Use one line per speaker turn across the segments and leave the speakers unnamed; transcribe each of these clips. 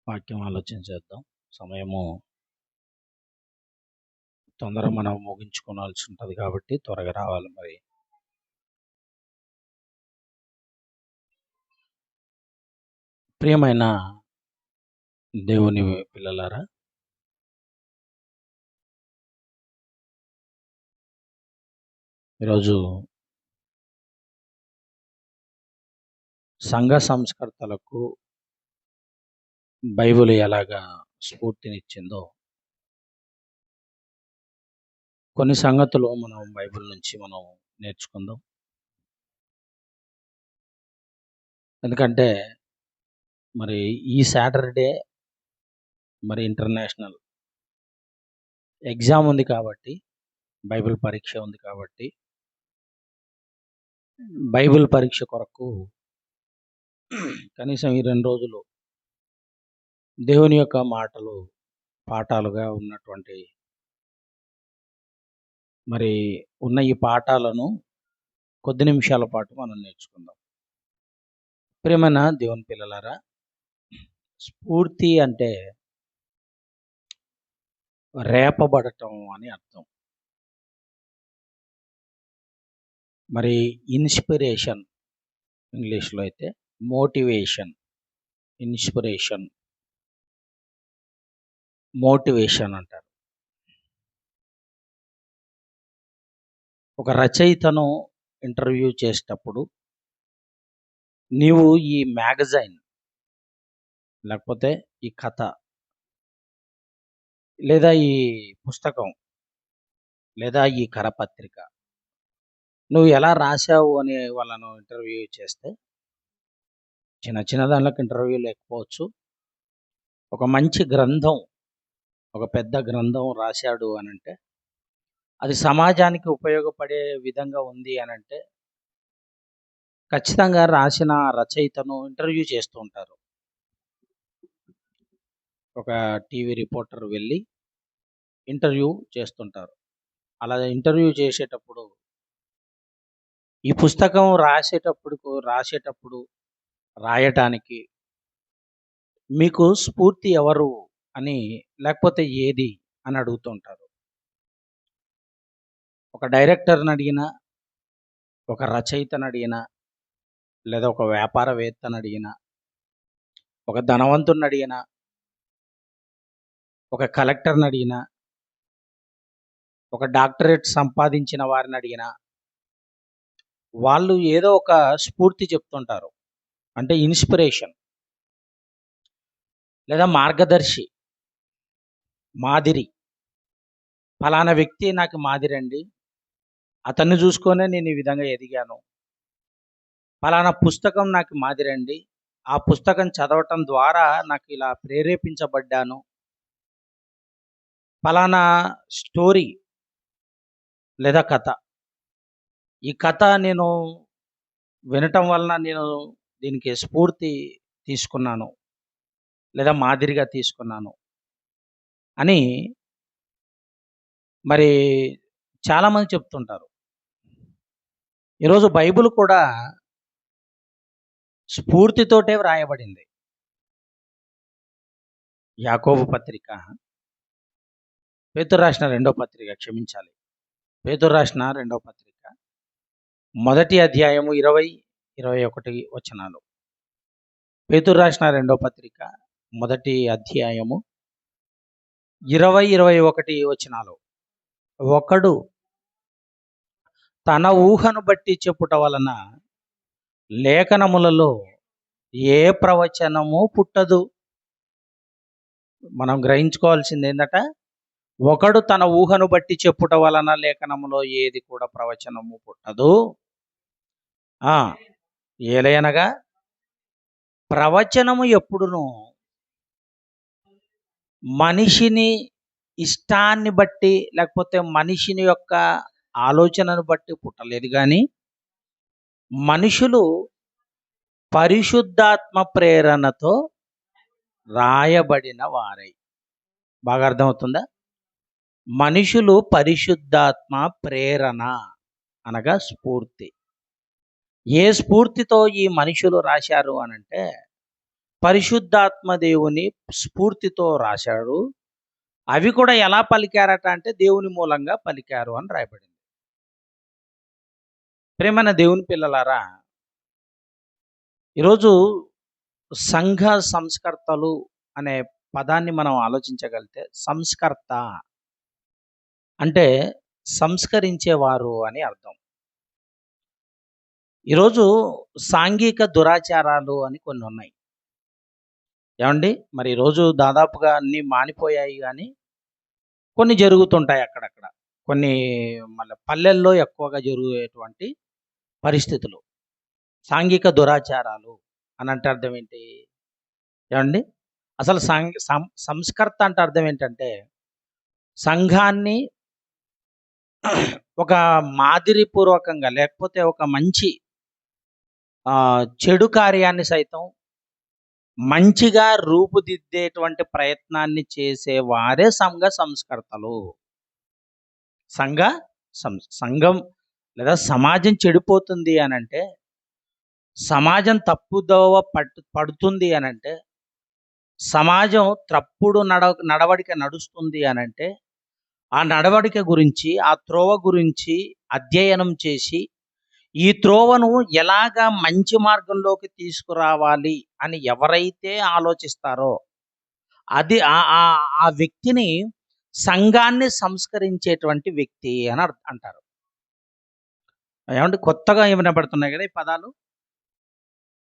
వాక్యం ఆలోచన చేద్దాం. సమయము తొందరగా మనం ముగించుకోవాల్సి ఉంటుంది కాబట్టి త్వరగా రావాలి మరి. ప్రియమైన దేవుని పిల్లలారా, ఈరోజు సంఘ సంస్కర్తలకు బైబిల్ ఎలాగా స్ఫూర్తినిచ్చిందో కొన్ని సంగతులు మనం బైబిల్ నుంచి మనం నేర్చుకుందాం. ఎందుకంటే మరి ఈ సాటర్డే మరి ఇంటర్నేషనల్ ఎగ్జామ్ ఉంది కాబట్టి, బైబిల్ పరీక్ష ఉంది కాబట్టి, బైబిల్ పరీక్ష కొరకు కనీసం ఈ 2 రోజులు దేవుని యొక్క మాటలు పాఠాలుగా ఉన్నటువంటి మరి ఉన్న ఈ పాఠాలను కొద్ది నిమిషాల పాటు మనం నేర్చుకుందాం. ప్రియమైన దేవుని పిల్లలారా, స్ఫూర్తి అంటే రేపబడటం అని అర్థం. మరి ఇన్స్పిరేషన్ ఇంగ్లీష్లో అయితే మోటివేషన్, ఇన్స్పిరేషన్, మోటివేషన్ అంటారు. ఒక రచయితను ఇంటర్వ్యూ చేసేటప్పుడు నీవు ఈ మ్యాగజైన్ లేకపోతే ఈ కథ లేదా ఈ పుస్తకం లేదా ఈ కరపత్రిక నువ్వు ఎలా రాశావు అని వాళ్ళను ఇంటర్వ్యూ చేస్తే, చిన్న చిన్న దానిలోకి ఇంటర్వ్యూ లేకపోవచ్చు, ఒక మంచి గ్రంథం, ఒక పెద్ద గ్రంథం రాశాడు అని అంటే అది సమాజానికి ఉపయోగపడే విధంగా ఉంది అని అంటే ఖచ్చితంగా రాసిన రచయితను ఇంటర్వ్యూ చేస్తూ ఉంటారు. ఒక టీవీ రిపోర్టర్ వెళ్ళి ఇంటర్వ్యూ చేస్తుంటారు. అలా ఇంటర్వ్యూ చేసేటప్పుడు ఈ పుస్తకం రాయటానికి మీకు స్ఫూర్తి ఎవరు అని, లేకపోతే ఏది అని అడుగుతుంటారు. ఒక డైరెక్టర్ని అడిగినా, ఒక రచయితను అడిగినా, లేదా ఒక వ్యాపారవేత్తను అడిగినా, ఒక ధనవంతుని అడిగినా, ఒక కలెక్టర్ని అడిగినా, ఒక డాక్టరేట్ సంపాదించిన వారిని అడిగినా, వాళ్ళు ఏదో ఒక స్ఫూర్తి చెప్తుంటారు. అంటే ఇన్స్పిరేషన్ లేదా మార్గదర్శి, మాదిరి. ఫలానా వ్యక్తి నాకు మాదిరి అండి, అతన్ని చూసుకొనే నేను ఈ విధంగా ఎదిగాను. ఫలానా పుస్తకం నాకు మాదిరి అండి, ఆ పుస్తకం చదవటం ద్వారా నాకు ఇలా ప్రేరేపించబడ్డాను. ఫలానా స్టోరీ లేదా కథ, ఈ కథ నేను వినటం వలన నేను దీనికి స్ఫూర్తి తీసుకున్నాను లేదా మాదిరిగా తీసుకున్నాను అని మరి చాలామంది చెప్తుంటారు. ఈరోజు బైబిల్ కూడా స్ఫూర్తితోటే వ్రాయబడింది. యాకోబు పత్రిక, పేతురు రాసిన రెండో పత్రిక, క్షమించాలి, పేతురు రాసిన రెండో పత్రిక మొదటి అధ్యాయము 20-21 వచనాలు. పేతురు రాసిన రెండో పత్రిక మొదటి అధ్యాయము 20-21 వచనాలు. ఒకడు తన ఊహను బట్టి చెప్పుట వలన లేఖనములలో ఏ ప్రవచనము పుట్టదు. మనం గ్రహించుకోవాల్సింది ఏంటట, ఒకడు తన ఊహను బట్టి చెప్పుట వలన లేఖనములో ఏది కూడా ప్రవచనము పుట్టదు. ఏలయనగా ప్రవచనము ఎప్పుడును మనిషిని ఇష్టాన్ని బట్టి లేకపోతే మనిషిని యొక్క ఆలోచనను బట్టి పుట్టలేదు, కానీ మనుషులు పరిశుద్ధాత్మ ప్రేరణతో రాయబడిన వారై. బాగా అర్థమవుతుందా? మనుషులు పరిశుద్ధాత్మ ప్రేరణ అనగా స్ఫూర్తి. ఏ స్ఫూర్తితో ఈ మనుషులు రాశారు అనంటే పరిశుద్ధాత్మ దేవుని స్ఫూర్తితో రాశాడు. అవి కూడా ఎలా పలికారట అంటే దేవుని మూలంగా పలికారు అని రాయబడింది. ప్రేమైన దేవుని పిల్లలారా, ఈరోజు సంఘ సంస్కర్తలు అనే పదాన్ని మనం ఆలోచించగలిగితే, సంస్కర్త అంటే సంస్కరించేవారు అని అర్థం. ఈరోజు సాంఘిక దురాచారాలు అని కొన్ని ఉన్నాయి. ఏమండి? మరి ఈరోజు దాదాపుగా అన్నీ మానిపోయాయి గానీ, కొన్ని జరుగుతుంటాయి అక్కడక్కడ. కొన్ని మళ్ళా పల్లెల్లో ఎక్కువగా జరిగేటువంటి పరిస్థితులు. సాంఘిక దురాచారాలు అనంటే అర్థం ఏంటి? ఏవండి? అసలు సంస్కర్త అంటే అర్థం ఏంటంటే, సంఘాన్ని ఒక మాదిరిపూర్వకంగా లేకపోతే ఒక మంచి చెడు కార్యాన్ని సైతం మంచిగా రూపుదిద్దేటువంటి ప్రయత్నాన్ని చేసేవారే సంఘ సంస్కర్తలు. సంఘం లేదా సమాజం చెడిపోతుంది అనంటే, సమాజం తప్పుదోవ పడుతుంది అనంటే, సమాజం తప్పుడు నడవడిక నడుస్తుంది అనంటే, ఆ నడవడిక గురించి, ఆ త్రోవ గురించి అధ్యయనం చేసి, ఈ త్రోవను ఎలాగా మంచి మార్గంలోకి తీసుకురావాలి అని ఎవరైతే ఆలోచిస్తారో, అది ఆ వ్యక్తిని సంఘాన్ని సంస్కరించేటువంటి వ్యక్తి అని అంటారు. ఏమంటే కొత్తగా వినపడుతున్నాయి కదా ఈ పదాలు,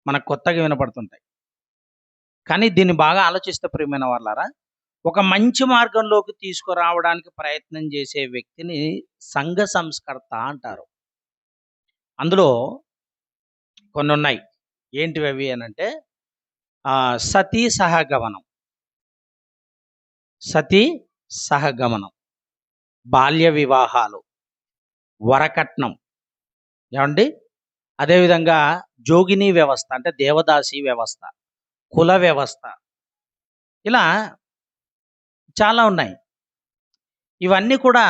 మనకు కొత్తగా వినపడుతుంటాయి. కానీ దీన్ని బాగా ఆలోచిస్తే ప్రియమైన వాళ్ళారా, ఒక మంచి మార్గంలోకి తీసుకురావడానికి ప్రయత్నం చేసే వ్యక్తిని సంఘ సంస్కర్త అంటారు. అందులో కొన్ని ఉన్నాయి. ఏంటివి అవి అనంటే, సతీ సహగమనం, సతీ సహగమనం, బాల్య వివాహాలు, వరకట్నం, ఏమండి? అదేవిధంగా జోగిని వ్యవస్థ అంటే దేవదాసి వ్యవస్థ, కుల వ్యవస్థ, ఇలా చాలా ఉన్నాయి. ఇవన్నీ కూడా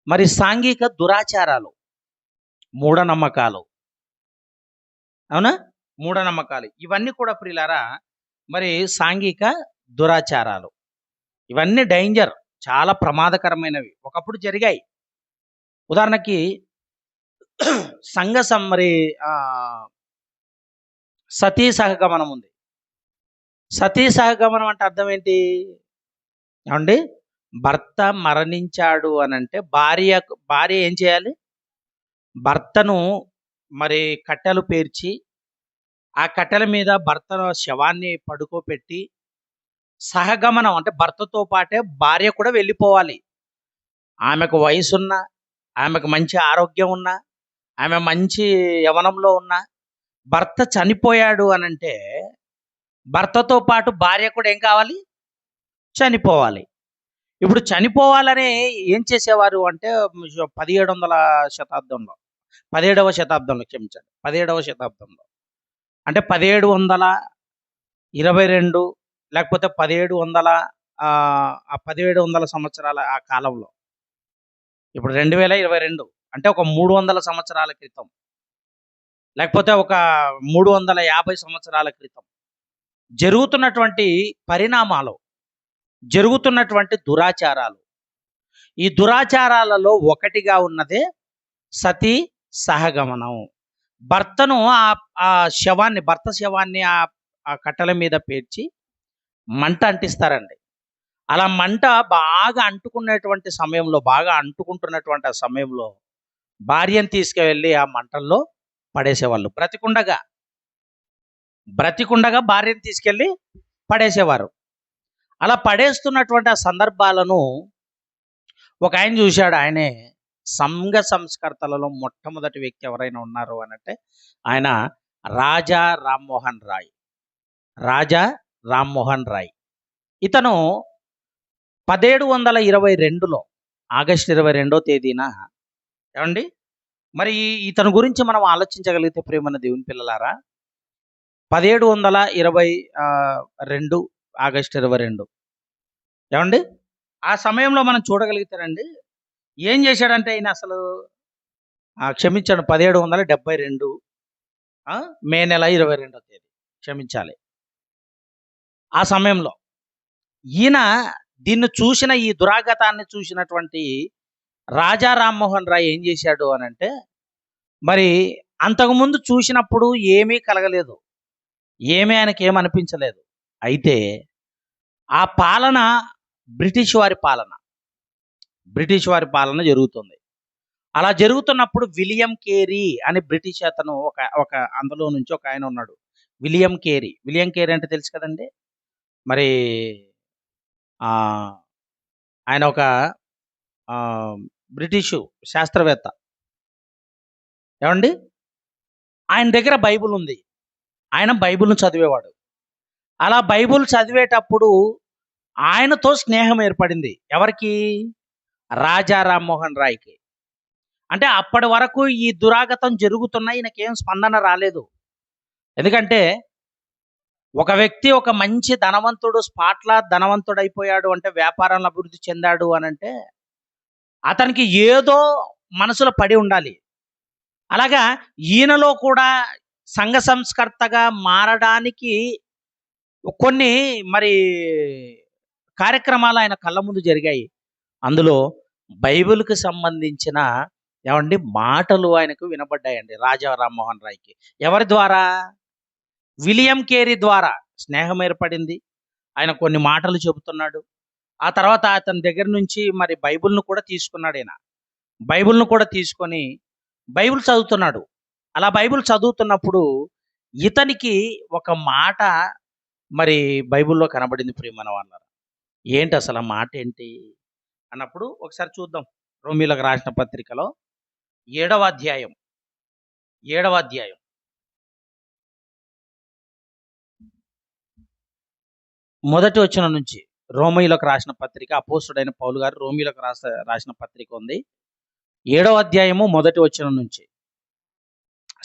మరి సాంఘిక దురాచారాలు, మూఢనమ్మకాలు. అవునా? మూఢనమ్మకాలు ఇవన్నీ కూడా ప్రియులారా మరి సాంఘిక దురాచారాలు. ఇవన్నీ డేంజర్, చాలా ప్రమాదకరమైనవి. ఒకప్పుడు జరిగాయి. ఉదాహరణకి మరి సతీ సహగమనం ఉంది. సతీ సహగమనం అంటే అర్థం ఏంటి? ఏమండి? భర్త మరణించాడు అనంటే భార్య ఏం చేయాలి? భర్తను మరి కట్టెలు పేర్చి, ఆ కట్టెల మీద భర్త శవాన్ని పడుకోపెట్టి, సహగమనం అంటే భర్తతో పాటే భార్య కూడా వెళ్ళిపోవాలి. ఆమెకు వయసున్నా, ఆమెకు మంచి ఆరోగ్యం ఉన్నా, ఆమె మంచి యవనంలో ఉన్నా, భర్త చనిపోయాడు అనంటే భర్తతో పాటు భార్య కూడా ఏం కావాలి? చనిపోవాలి. ఇప్పుడు చనిపోవాలని ఏం చేసేవారు అంటే 1700 శతాబ్దంలో, 17వ శతాబ్దంలో, క్షమించండి, 17వ శతాబ్దంలో అంటే 1722 లేకపోతే 1700 సంవత్సరాల ఆ కాలంలో, ఇప్పుడు 2022 అంటే ఒక 300 సంవత్సరాల క్రితం, లేకపోతే ఒక 350 సంవత్సరాల క్రితం జరుగుతున్నటువంటి పరిణామాలు, జరుగుతున్నటువంటి దురాచారాలు. ఈ దురాచారాలలో ఒకటిగా ఉన్నదే సతీ సహగమనం. భర్తను భర్త శవాన్ని ఆ కట్టెల మీద పేర్చి మంట అంటిస్తారండి. అలా మంట బాగా అంటుకుంటున్నటువంటి ఆ సమయంలో భార్యను తీసుకువెళ్ళి ఆ మంటల్లో పడేసేవాళ్ళు. బ్రతికుండగా భార్యను తీసుకెళ్ళి పడేసేవారు. అలా పడేస్తున్నటువంటి ఆ సందర్భాలను ఒక ఆయన చూశాడు. ఆయనే సంఘ సంస్కర్తలలో మొట్టమొదటి వ్యక్తి ఎవరైనా ఉన్నారు అనంటే ఆయన రాజా రామ్మోహన్ రాయ్. ఇతను 1722లో ఆగస్టు 22వ తేదీన, ఏమండి, మరి ఇతని గురించి మనం ఆలోచించగలిగితే ప్రియమైన దేవుని పిల్లలారా, 1722 ఆగస్టు 22, ఏమండి, ఆ సమయంలో మనం చూడగలిగితేనండి ఏం చేశాడంటే ఆయన అసలు, క్షమించండి, 1772 మే నెల 22వ తేదీ, క్షమించాలి, ఆ సమయంలో ఈయన దీన్ని చూసిన ఈ దురాగతాన్ని చూసినటువంటి రాజా రామ్మోహన్ రాయ్ ఏం చేశాడు అని అంటే, మరి అంతకుముందు చూసినప్పుడు ఏమీ కలగలేదు, ఏమీ ఆయనకి ఏమనిపించలేదు. అయితే ఆ పాలన బ్రిటిష్ వారి పాలన, బ్రిటిష్ వారి పాలన జరుగుతుంది. అలా జరుగుతున్నప్పుడు విలియం కేరీ అని బ్రిటిష్ అతను ఒక ఒక అందులో నుంచి ఒక ఆయన ఉన్నాడు, విలియం కేరీ. విలియం కేరీ అంటే తెలుసు కదండి. మరి ఆ ఆయన ఒక ఆ, బ్రిటిషు శాస్త్రవేత్త. ఏమండి, ఆయన దగ్గర బైబిల్ ఉంది, ఆయన బైబిల్ను చదివేవాడు. అలా బైబిల్ చదివేటప్పుడు ఆయనతో స్నేహం ఏర్పడింది. ఎవరికి? రాజా రామ్మోహన్ రాయ్కి. అంటే అప్పటి వరకు ఈ దురాగతం జరుగుతున్నా ఈయనకేం స్పందన రాలేదు. ఎందుకంటే ఒక వ్యక్తి ఒక మంచి ధనవంతుడు స్పాట్లా ధనవంతుడైపోయాడు అంటే, వ్యాపారంలో అభివృద్ధి చెందాడు అని అంటే అతనికి ఏదో మనసులో పడి ఉండాలి. అలాగా ఈయనలో కూడా సంఘ సంస్కర్తగా మారడానికి కొన్ని మరి కార్యక్రమాలు ఆయన కళ్ళ ముందు జరిగాయి. అందులో బైబిల్‌కి సంబంధించిన ఏవండి మాటలు ఆయనకు వినబడ్డాయండి రాజా రామ్మోహన్ రాయ్‌కి. ఎవరి ద్వారా? విలియం కేరీ ద్వారా స్నేహం ఏర్పడింది. ఆయన కొన్ని మాటలు చెబుతున్నాడు. ఆ తర్వాత అతని దగ్గర నుంచి మరి బైబిల్‌ను కూడా తీసుకున్నాడు ఈయన. బైబిల్‌ను కూడా తీసుకొని బైబిల్ చదువుతున్నాడు. అలా బైబిల్ చదువుతున్నప్పుడు ఇతనికి ఒక మాట మరి బైబిల్‌లో కనబడింది ప్రియమైన వాళ్ళారా. ఏంటసలు ఆ మాటేంటి అన్నప్పుడు ఒకసారి చూద్దాం. రోమీయులకు రాసిన పత్రికలో 7వ అధ్యాయం, 7వ అధ్యాయం మొదటి వచనం నుంచి. రోమీయులకు రాసిన పత్రిక, అపోస్తలుడైన పౌలు గారు రోమీయులకు రాసిన పత్రిక ఉంది. 7వ అధ్యాయము మొదటి వచనం నుంచి.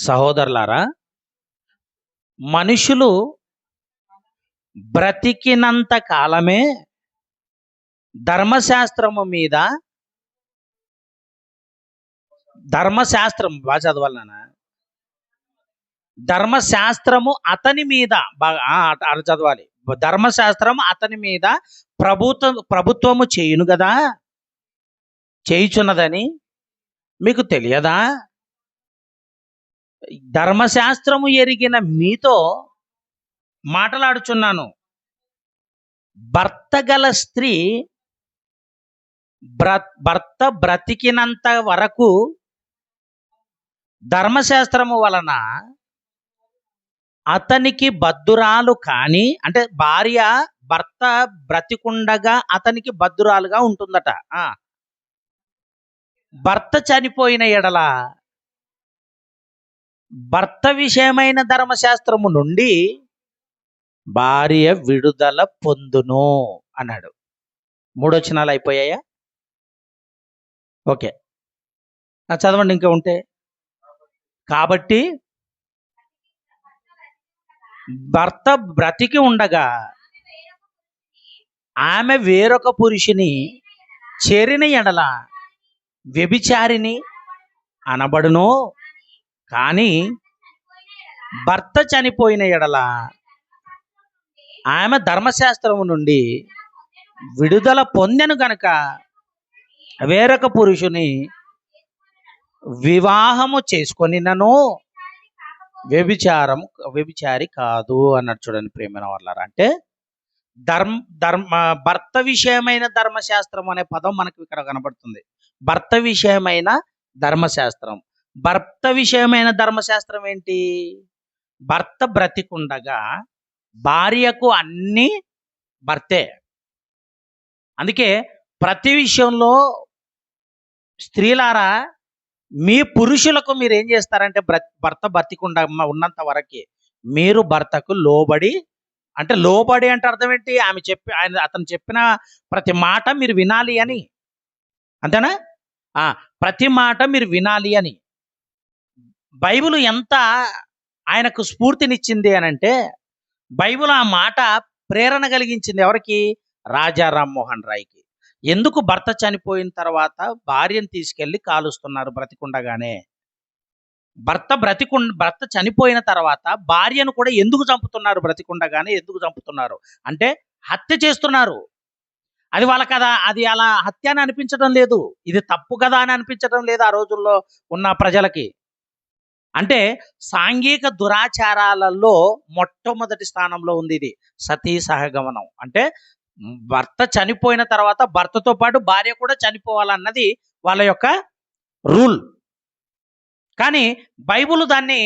సహోదరులారా, మనుషులు బ్రతికినంత కాలమే ధర్మశాస్త్రము మీద, ధర్మశాస్త్రం బాగా చదవాలి నాన్న, ధర్మశాస్త్రము అతని మీద బాగా అటు చదవాలి. ధర్మశాస్త్రం అతని మీద ప్రభుత్వము చేయును కదా, చేయుచున్నదని మీకు తెలియదా? ధర్మశాస్త్రము ఎరిగిన మీతో మాట్లాడుచున్నాను. భర్త గల స్త్రీ భర్త బ్రతికినంత వరకు ధర్మశాస్త్రము వలన అతనికి బద్దురాలు కాని, అంటే భార్య భర్త బ్రతికుండగా అతనికి బద్దురాలుగా ఉంటుందట. భర్త చనిపోయిన ఎడల భర్త విషయమైన ధర్మశాస్త్రము నుండి భార్య విడుదల పొందును అన్నాడు. 3 వచనాలు అయిపోయాయా? ఓకే, చదవండి ఇంకా ఉంటే. కాబట్టి భర్త బ్రతికి ఉండగా ఆమె వేరొక పురుషుని చేరిన ఎడల వ్యభిచారిని అనబడును. కానీ భర్త చనిపోయిన ఎడల ఆమె ధర్మశాస్త్రము నుండి విడుదల పొందెను గనుక వేరొక పురుషుని వివాహము చేసుకొనినను వ్యభిచారి కాదు అన్నాడు. చూడండి ప్రియమైన వాళ్ళారా, అంటే భర్త విషయమైన ధర్మశాస్త్రం అనే పదం మనకు ఇక్కడ కనబడుతుంది. భర్త విషయమైన ధర్మశాస్త్రం. భర్త విషయమైన ధర్మశాస్త్రం ఏంటి? భర్త బ్రతికుండగా భార్యకు అన్ని భర్తే. అందుకే ప్రతి విషయంలో స్త్రీలారా, మీ పురుషులకు మీరు ఏం చేస్తారంటే, భర్త బ్రతికుండా ఉన్నంత వరకే మీరు భర్తకు లోబడి, అంటే లోబడి అంటే అర్థం ఏంటి? అతను చెప్పిన ప్రతి మాట మీరు వినాలి అని, అంతేనా? ప్రతి మాట మీరు వినాలి అని. బైబిల్ ఎంత ఆయనకు స్ఫూర్తినిచ్చింది అని అంటే, బైబిల్ ఆ మాట ప్రేరణ కలిగించింది ఎవరికి? రాజా రామ్మోహన్ రాయ్కి. ఎందుకు భర్త చనిపోయిన తర్వాత భార్యను తీసుకెళ్లి కాలుస్తున్నారు బ్రతికుండగానే? భర్త చనిపోయిన తర్వాత భార్యను కూడా ఎందుకు చంపుతున్నారు? బ్రతికుండగానే ఎందుకు చంపుతున్నారు అంటే హత్య చేస్తున్నారు. అది వాళ్ళ కదా, అది అలా హత్య అని అనిపించడం లేదు, ఇది తప్పు కదా అని అనిపించడం లేదు ఆ రోజుల్లో ఉన్న ప్రజలకి. అంటే సాంఘిక దురాచారాలలో మొట్టమొదటి స్థానంలో ఉంది ఇది, సతీ సహగమనం. అంటే భర్త చనిపోయిన తర్వాత భర్తతో పాటు భార్య కూడా చనిపోవాలన్నది వాళ్ళ యొక్క రూల్. కానీ బైబిల్ దాన్ని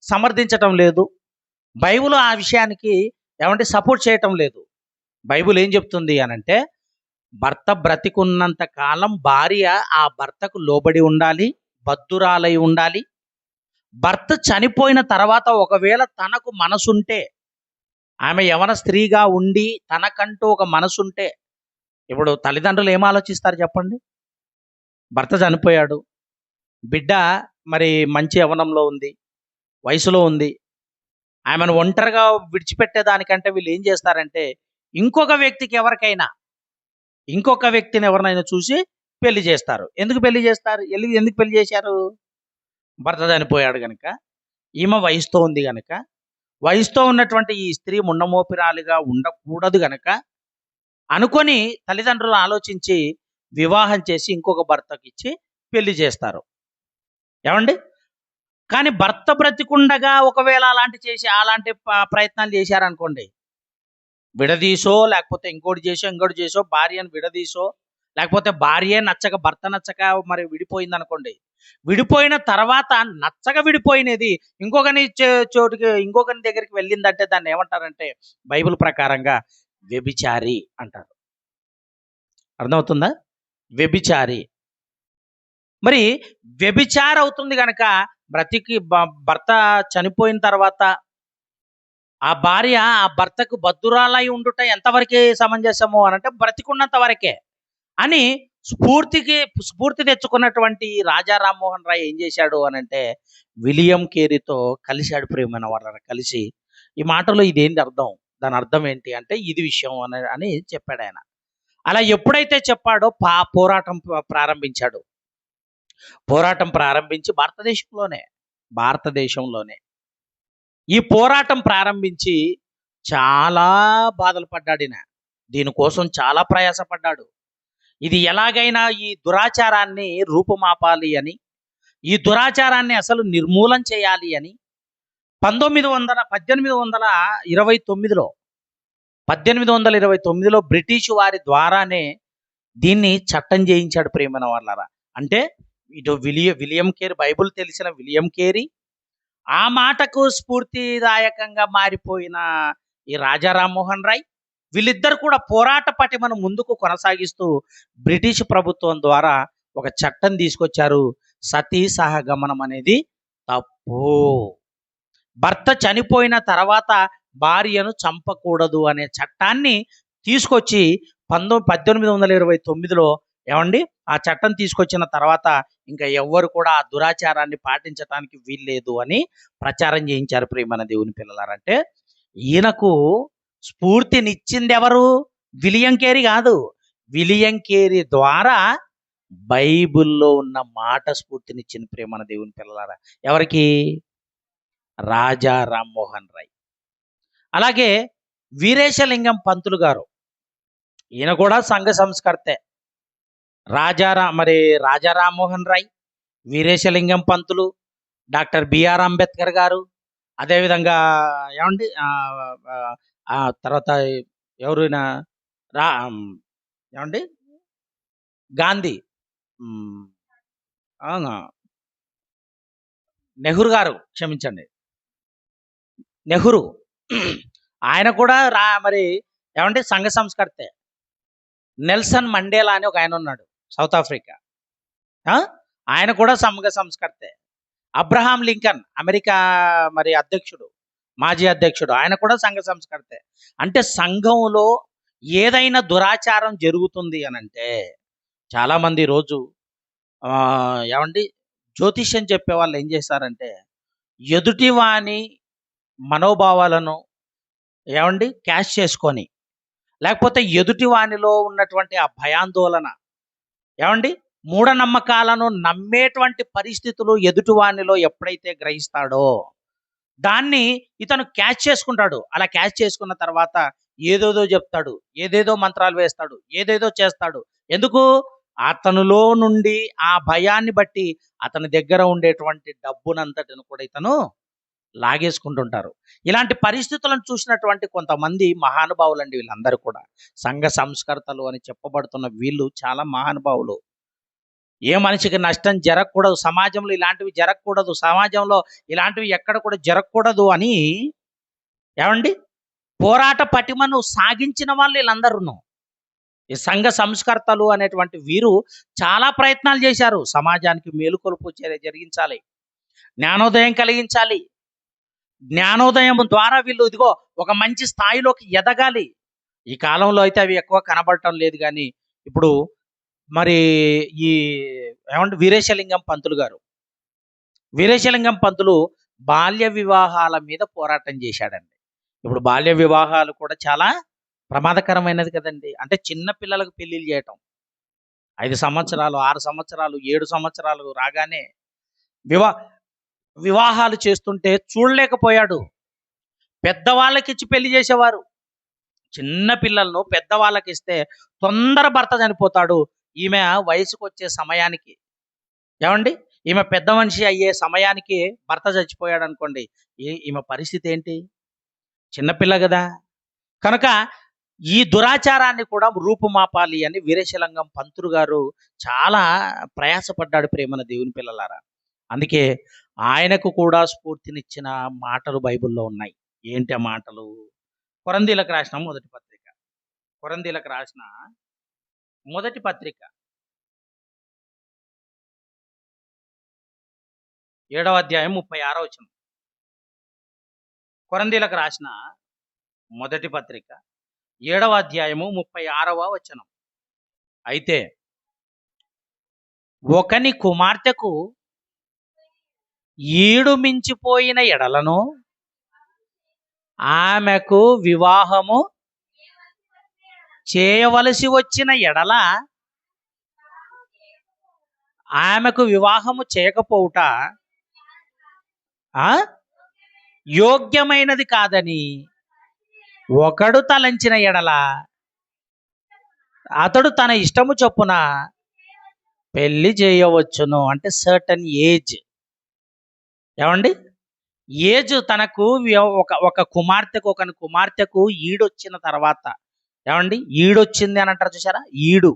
సమర్థించటం లేదు, బైబిల్ ఆ విషయానికి సపోర్ట్ చేయటం లేదు. బైబిల్ ఏం చెప్తుంది అనంటే, భర్త బ్రతికున్నంత కాలం భార్య ఆ భర్తకు లోబడి ఉండాలి, బద్ధురాలై ఉండాలి. భర్త చనిపోయిన తర్వాత ఒకవేళ తనకు మనసుంటే, ఆమె యవన స్త్రీగా ఉండి తనకంటూ ఒక మనసుంటే, ఇప్పుడు తల్లిదండ్రులు ఏం ఆలోచిస్తారు చెప్పండి? భర్త చనిపోయాడు, బిడ్డ మరి మంచి యవనంలో ఉంది, వయసులో ఉంది, ఆమెను ఒంటరిగా విడిచిపెట్టేదానికంటే వీళ్ళు ఏం చేస్తారంటే, ఇంకొక వ్యక్తికి ఇంకొక వ్యక్తిని ఎవరినైనా చూసి పెళ్లి చేస్తారు. ఎందుకు పెళ్లి చేస్తారు? ఎందుకు పెళ్లి చేశారు? భర్త చనిపోయాడు గనుక, ఈమె వయసుతో ఉంది గనుక, వయసుతో ఉన్నటువంటి ఈ స్త్రీ ముండమోపిరాలుగా ఉండకూడదు గనక అనుకొని తల్లిదండ్రులు ఆలోచించి వివాహం చేసి ఇంకొక భర్తకి ఇచ్చి పెళ్లి చేస్తారు. ఏమండి? కానీ భర్త బ్రతికుండగా ఒకవేళ అలాంటి ప్రయత్నాలు చేశారనుకోండి, విడదీసో లేకపోతే ఇంకోటి చేసో భార్యను విడదీసో, లేకపోతే భార్య నచ్చక భర్త నచ్చక మరి విడిపోయింది అనుకోండి, విడిపోయిన తర్వాత నచ్చక విడిపోయినది చోటుకి ఇంకొకరి దగ్గరికి వెళ్ళిందంటే దాన్ని ఏమంటారంటే బైబిల్ ప్రకారంగా వ్యభిచారి అంటారు. అర్థమవుతుందా? వ్యభిచారి. మరి వ్యభిచారి అవుతుంది కనుక భర్త చనిపోయిన తర్వాత ఆ భార్య ఆ భర్తకు బద్ధురాలై ఉండుట ఎంతవరకే సమంజసము అనంటే బ్రతికున్నంత వరకే అని స్ఫూర్తి తెచ్చుకున్నటువంటి రాజా రామ్మోహన్ రాయ్ ఏం చేశాడు అనంటే విలియం కేరీతో కలిశాడు. ప్రియమైన వాళ్ళ కలిసి ఈ మాటలో ఇదేంటి అర్థం, దాని అర్థం ఏంటి అంటే ఇది విషయం అని చెప్పాడు ఆయన. అలా ఎప్పుడైతే చెప్పాడో పోరాటం ప్రారంభించి భారతదేశంలోనే ఈ పోరాటం ప్రారంభించి చాలా బాధలు పడ్డాడు ఈయన. దీనికోసం చాలా ప్రయాసపడ్డాడు. ఇది ఎలాగైనా ఈ దురాచారాన్ని రూపుమాపాలి అని, ఈ దురాచారాన్ని అసలు నిర్మూలన చేయాలి అని 1829లో బ్రిటిష్ వారి ద్వారానే దీన్ని చట్టం చేయించాడు. ప్రియమైన వాళ్ళారా, అంటే ఇటు విలియం కేరీ, బైబిల్ తెలిసిన విలియం కేరీ, ఆ మాటకు స్ఫూర్తిదాయకంగా మారిపోయిన ఈ రాజా రామ్మోహన్ రాయ్, వీళ్ళిద్దరు కూడా పోరాట పటిమను ముందుకు కొనసాగిస్తూ బ్రిటిష్ ప్రభుత్వం ద్వారా ఒక చట్టం తీసుకొచ్చారు. సతీ సహగమనం అనేది తప్పు, భర్త చనిపోయిన తర్వాత భార్యను చంపకూడదు అనే చట్టాన్ని తీసుకొచ్చి 1829లో ఆ చట్టం తీసుకొచ్చిన తర్వాత ఇంకా ఎవ్వరు కూడా ఆ దురాచారాన్ని పాటించడానికి వీల్లేదు అని ప్రచారం చేయించారు. ప్రియమైన దేవుని పిల్లలారంటే ఈయనకు స్ఫూర్తినిచ్చింది ఎవరు? విలియం కేరీ కాదు. విలియం కేరీ ద్వారా బైబిల్లో ఉన్న మాట స్ఫూర్తినిచ్చింది. ప్రియమైన దేవుని పిల్లలారా, ఎవరికి? రాజా రామ్మోహన్ రాయ్. అలాగే వీరేశలింగం పంతులు గారు, ఈయన కూడా సంఘ సంస్కర్తే. రాజా రామ్మోహన్ రాయ్, వీరేశలింగం పంతులు, డాక్టర్ బిఆర్ అంబేద్కర్ గారు, అదేవిధంగా తర్వాత ఎవరైనా గాంధీ, నెహ్రూ గారు, క్షమించండి, నెహ్రూ, ఆయన కూడా సంఘ సంస్కర్తే. నెల్సన్ మండేలా అని ఒక ఆయన ఉన్నాడు, సౌత్ ఆఫ్రికా, ఆయన కూడా సంఘ సంస్కర్తే. అబ్రహాం లింకన్, అమెరికా మాజీ అధ్యక్షుడు, ఆయన కూడా సంఘ సంస్కర్తే. అంటే సంఘంలో ఏదైనా దురాచారం జరుగుతుంది అనంటే చాలామంది రోజు జ్యోతిష్యం చెప్పే వాళ్ళు ఏం చేస్తారంటే ఎదుటివాని మనోభావాలను క్యాష్ చేసుకొని, లేకపోతే ఎదుటివానిలో ఉన్నటువంటి ఆ భయాందోళన మూఢనమ్మకాలను నమ్మేటువంటి పరిస్థితులు ఎదుటివానిలో ఎప్పుడైతే గ్రహిస్తాడో దాన్ని ఇతను క్యాచ్ చేసుకుంటాడు. అలా క్యాచ్ చేసుకున్న తర్వాత ఏదేదో చెప్తాడు, ఏదేదో మంత్రాలు వేస్తాడు, ఏదేదో చేస్తాడు. ఎందుకు? అతనిలో నుండి ఆ భయాన్ని బట్టి అతని దగ్గర ఉండేటువంటి డబ్బునంతటిని కూడా ఇతను లాగేసుకుంటుంటారు. ఇలాంటి పరిస్థితులను చూసినటువంటి కొంతమంది మహానుభావులండి వీళ్ళందరూ కూడా. సంఘ సంస్కర్తలు అని చెప్పబడుతున్న వీళ్ళు చాలా మహానుభావులు. ఏ మనిషికి నష్టం జరగకూడదు, సమాజంలో ఇలాంటివి జరగకూడదు, సమాజంలో ఇలాంటివి ఎక్కడ కూడా జరగకూడదు అని ఏమండి పోరాట పటిమను సాగించిన వాళ్ళు వీళ్ళందరూ. ఈ సంఘ సంస్కర్తలు అనేటువంటి వీరు చాలా ప్రయత్నాలు చేశారు. సమాజానికి మేలుకొలుపు జరిగించాలి, జ్ఞానోదయం కలిగించాలి. జ్ఞానోదయం ద్వారా వీళ్ళు ఇదిగో ఒక మంచి స్థాయిలోకి ఎదగాలి. ఈ కాలంలో అయితే అవి ఎక్కువ కనబడటం లేదు. కానీ ఇప్పుడు మరి ఈ ఏమంటే వీరేశలింగం పంతులు గారు, వీరేశలింగం పంతులు బాల్య వివాహాల మీద పోరాటం చేశాడండి. ఇప్పుడు బాల్య వివాహాలు కూడా చాలా ప్రమాదకరమైనది కదండి. అంటే చిన్న పిల్లలకు పెళ్లిళ్ళు చేయటం, 5 సంవత్సరాలు, 6 సంవత్సరాలు, 7 సంవత్సరాలు రాగానే వివా వివాహాలు చేస్తుంటే చూడలేకపోయాడు. పెద్దవాళ్ళకిచ్చి పెళ్లి చేసేవారు. చిన్న పిల్లలను పెద్దవాళ్ళకి ఇస్తే తొందర భర్త చనిపోతాడు. ఈమె వయసుకు వచ్చే సమయానికి ఏమండి ఈమె పెద్ద మనిషి అయ్యే సమయానికి భర్త చచ్చిపోయాడు అనుకోండి, ఈమె పరిస్థితి ఏంటి? చిన్నపిల్ల కదా. కనుక ఈ దురాచారాన్ని కూడా రూపుమాపాలి అని వీరేశలింగం పంతులు గారు చాలా ప్రయాసపడ్డాడు. ప్రేమన దేవుని పిల్లలారా, అందుకే ఆయనకు కూడా స్ఫూర్తినిచ్చిన మాటలు బైబిల్లో ఉన్నాయి. ఏంటి ఆ మాటలు? కొరంథీలకు రాసిన మొదటి పత్రిక, కొరంథీలకు రాసిన మొదటి పత్రిక 7వ అధ్యాయం 36వ వచనం. కొరంథీలకు రాసిన మొదటి పత్రిక 7వ అధ్యాయము 36వ వచనం. అయితే ఒకని కుమార్తెకు ఈడు మించిపోయిన ఎడలను ఆమెకు వివాహము చేయవలసి వచ్చిన ఎడల ఆమెకు వివాహము చేయకపోవుట యోగ్యమైనది కాదని ఒకడు తలంచిన ఎడల అతడు తన ఇష్టము చొప్పున పెళ్లి చేయవచ్చును. అంటే సర్టన్ ఏజ్, ఏమండి ఏజ్ తనకు ఒక కుమార్తెకు ఈడొచ్చిన తర్వాత, ఏమండి ఈడొచ్చింది అని అంటారు చూసారా? ఈడు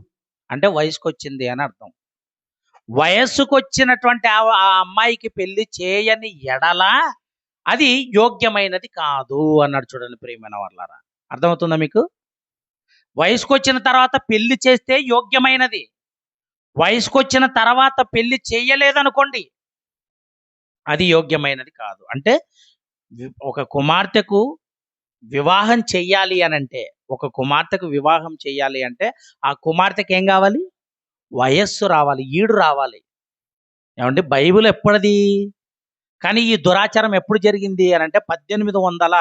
అంటే వయసుకు వచ్చింది అని అర్థం. వయస్సుకు వచ్చినటువంటి ఆ అమ్మాయికి పెళ్లి చేయని ఎడల అది యోగ్యమైనది కాదు అన్నాడు. చూడండి ప్రియమైన వాళ్ళారా, అర్థమవుతుందా మీకు? వయసుకు వచ్చిన తర్వాత పెళ్లి చేస్తే యోగ్యమైనది, వయసుకు వచ్చిన తర్వాత పెళ్లి చేయలేదనుకోండి అది యోగ్యమైనది కాదు. అంటే ఒక కుమార్తెకు వివాహం చెయ్యాలి అని అంటే, ఒక కుమార్తెకు వివాహం చెయ్యాలి అంటే ఆ కుమార్తెకి ఏం కావాలి? వయస్సు రావాలి, ఈడు రావాలి. ఏమంటే బైబిల్ ఎప్పుడది? కానీ ఈ దురాచారం ఎప్పుడు జరిగింది అని అంటే 1800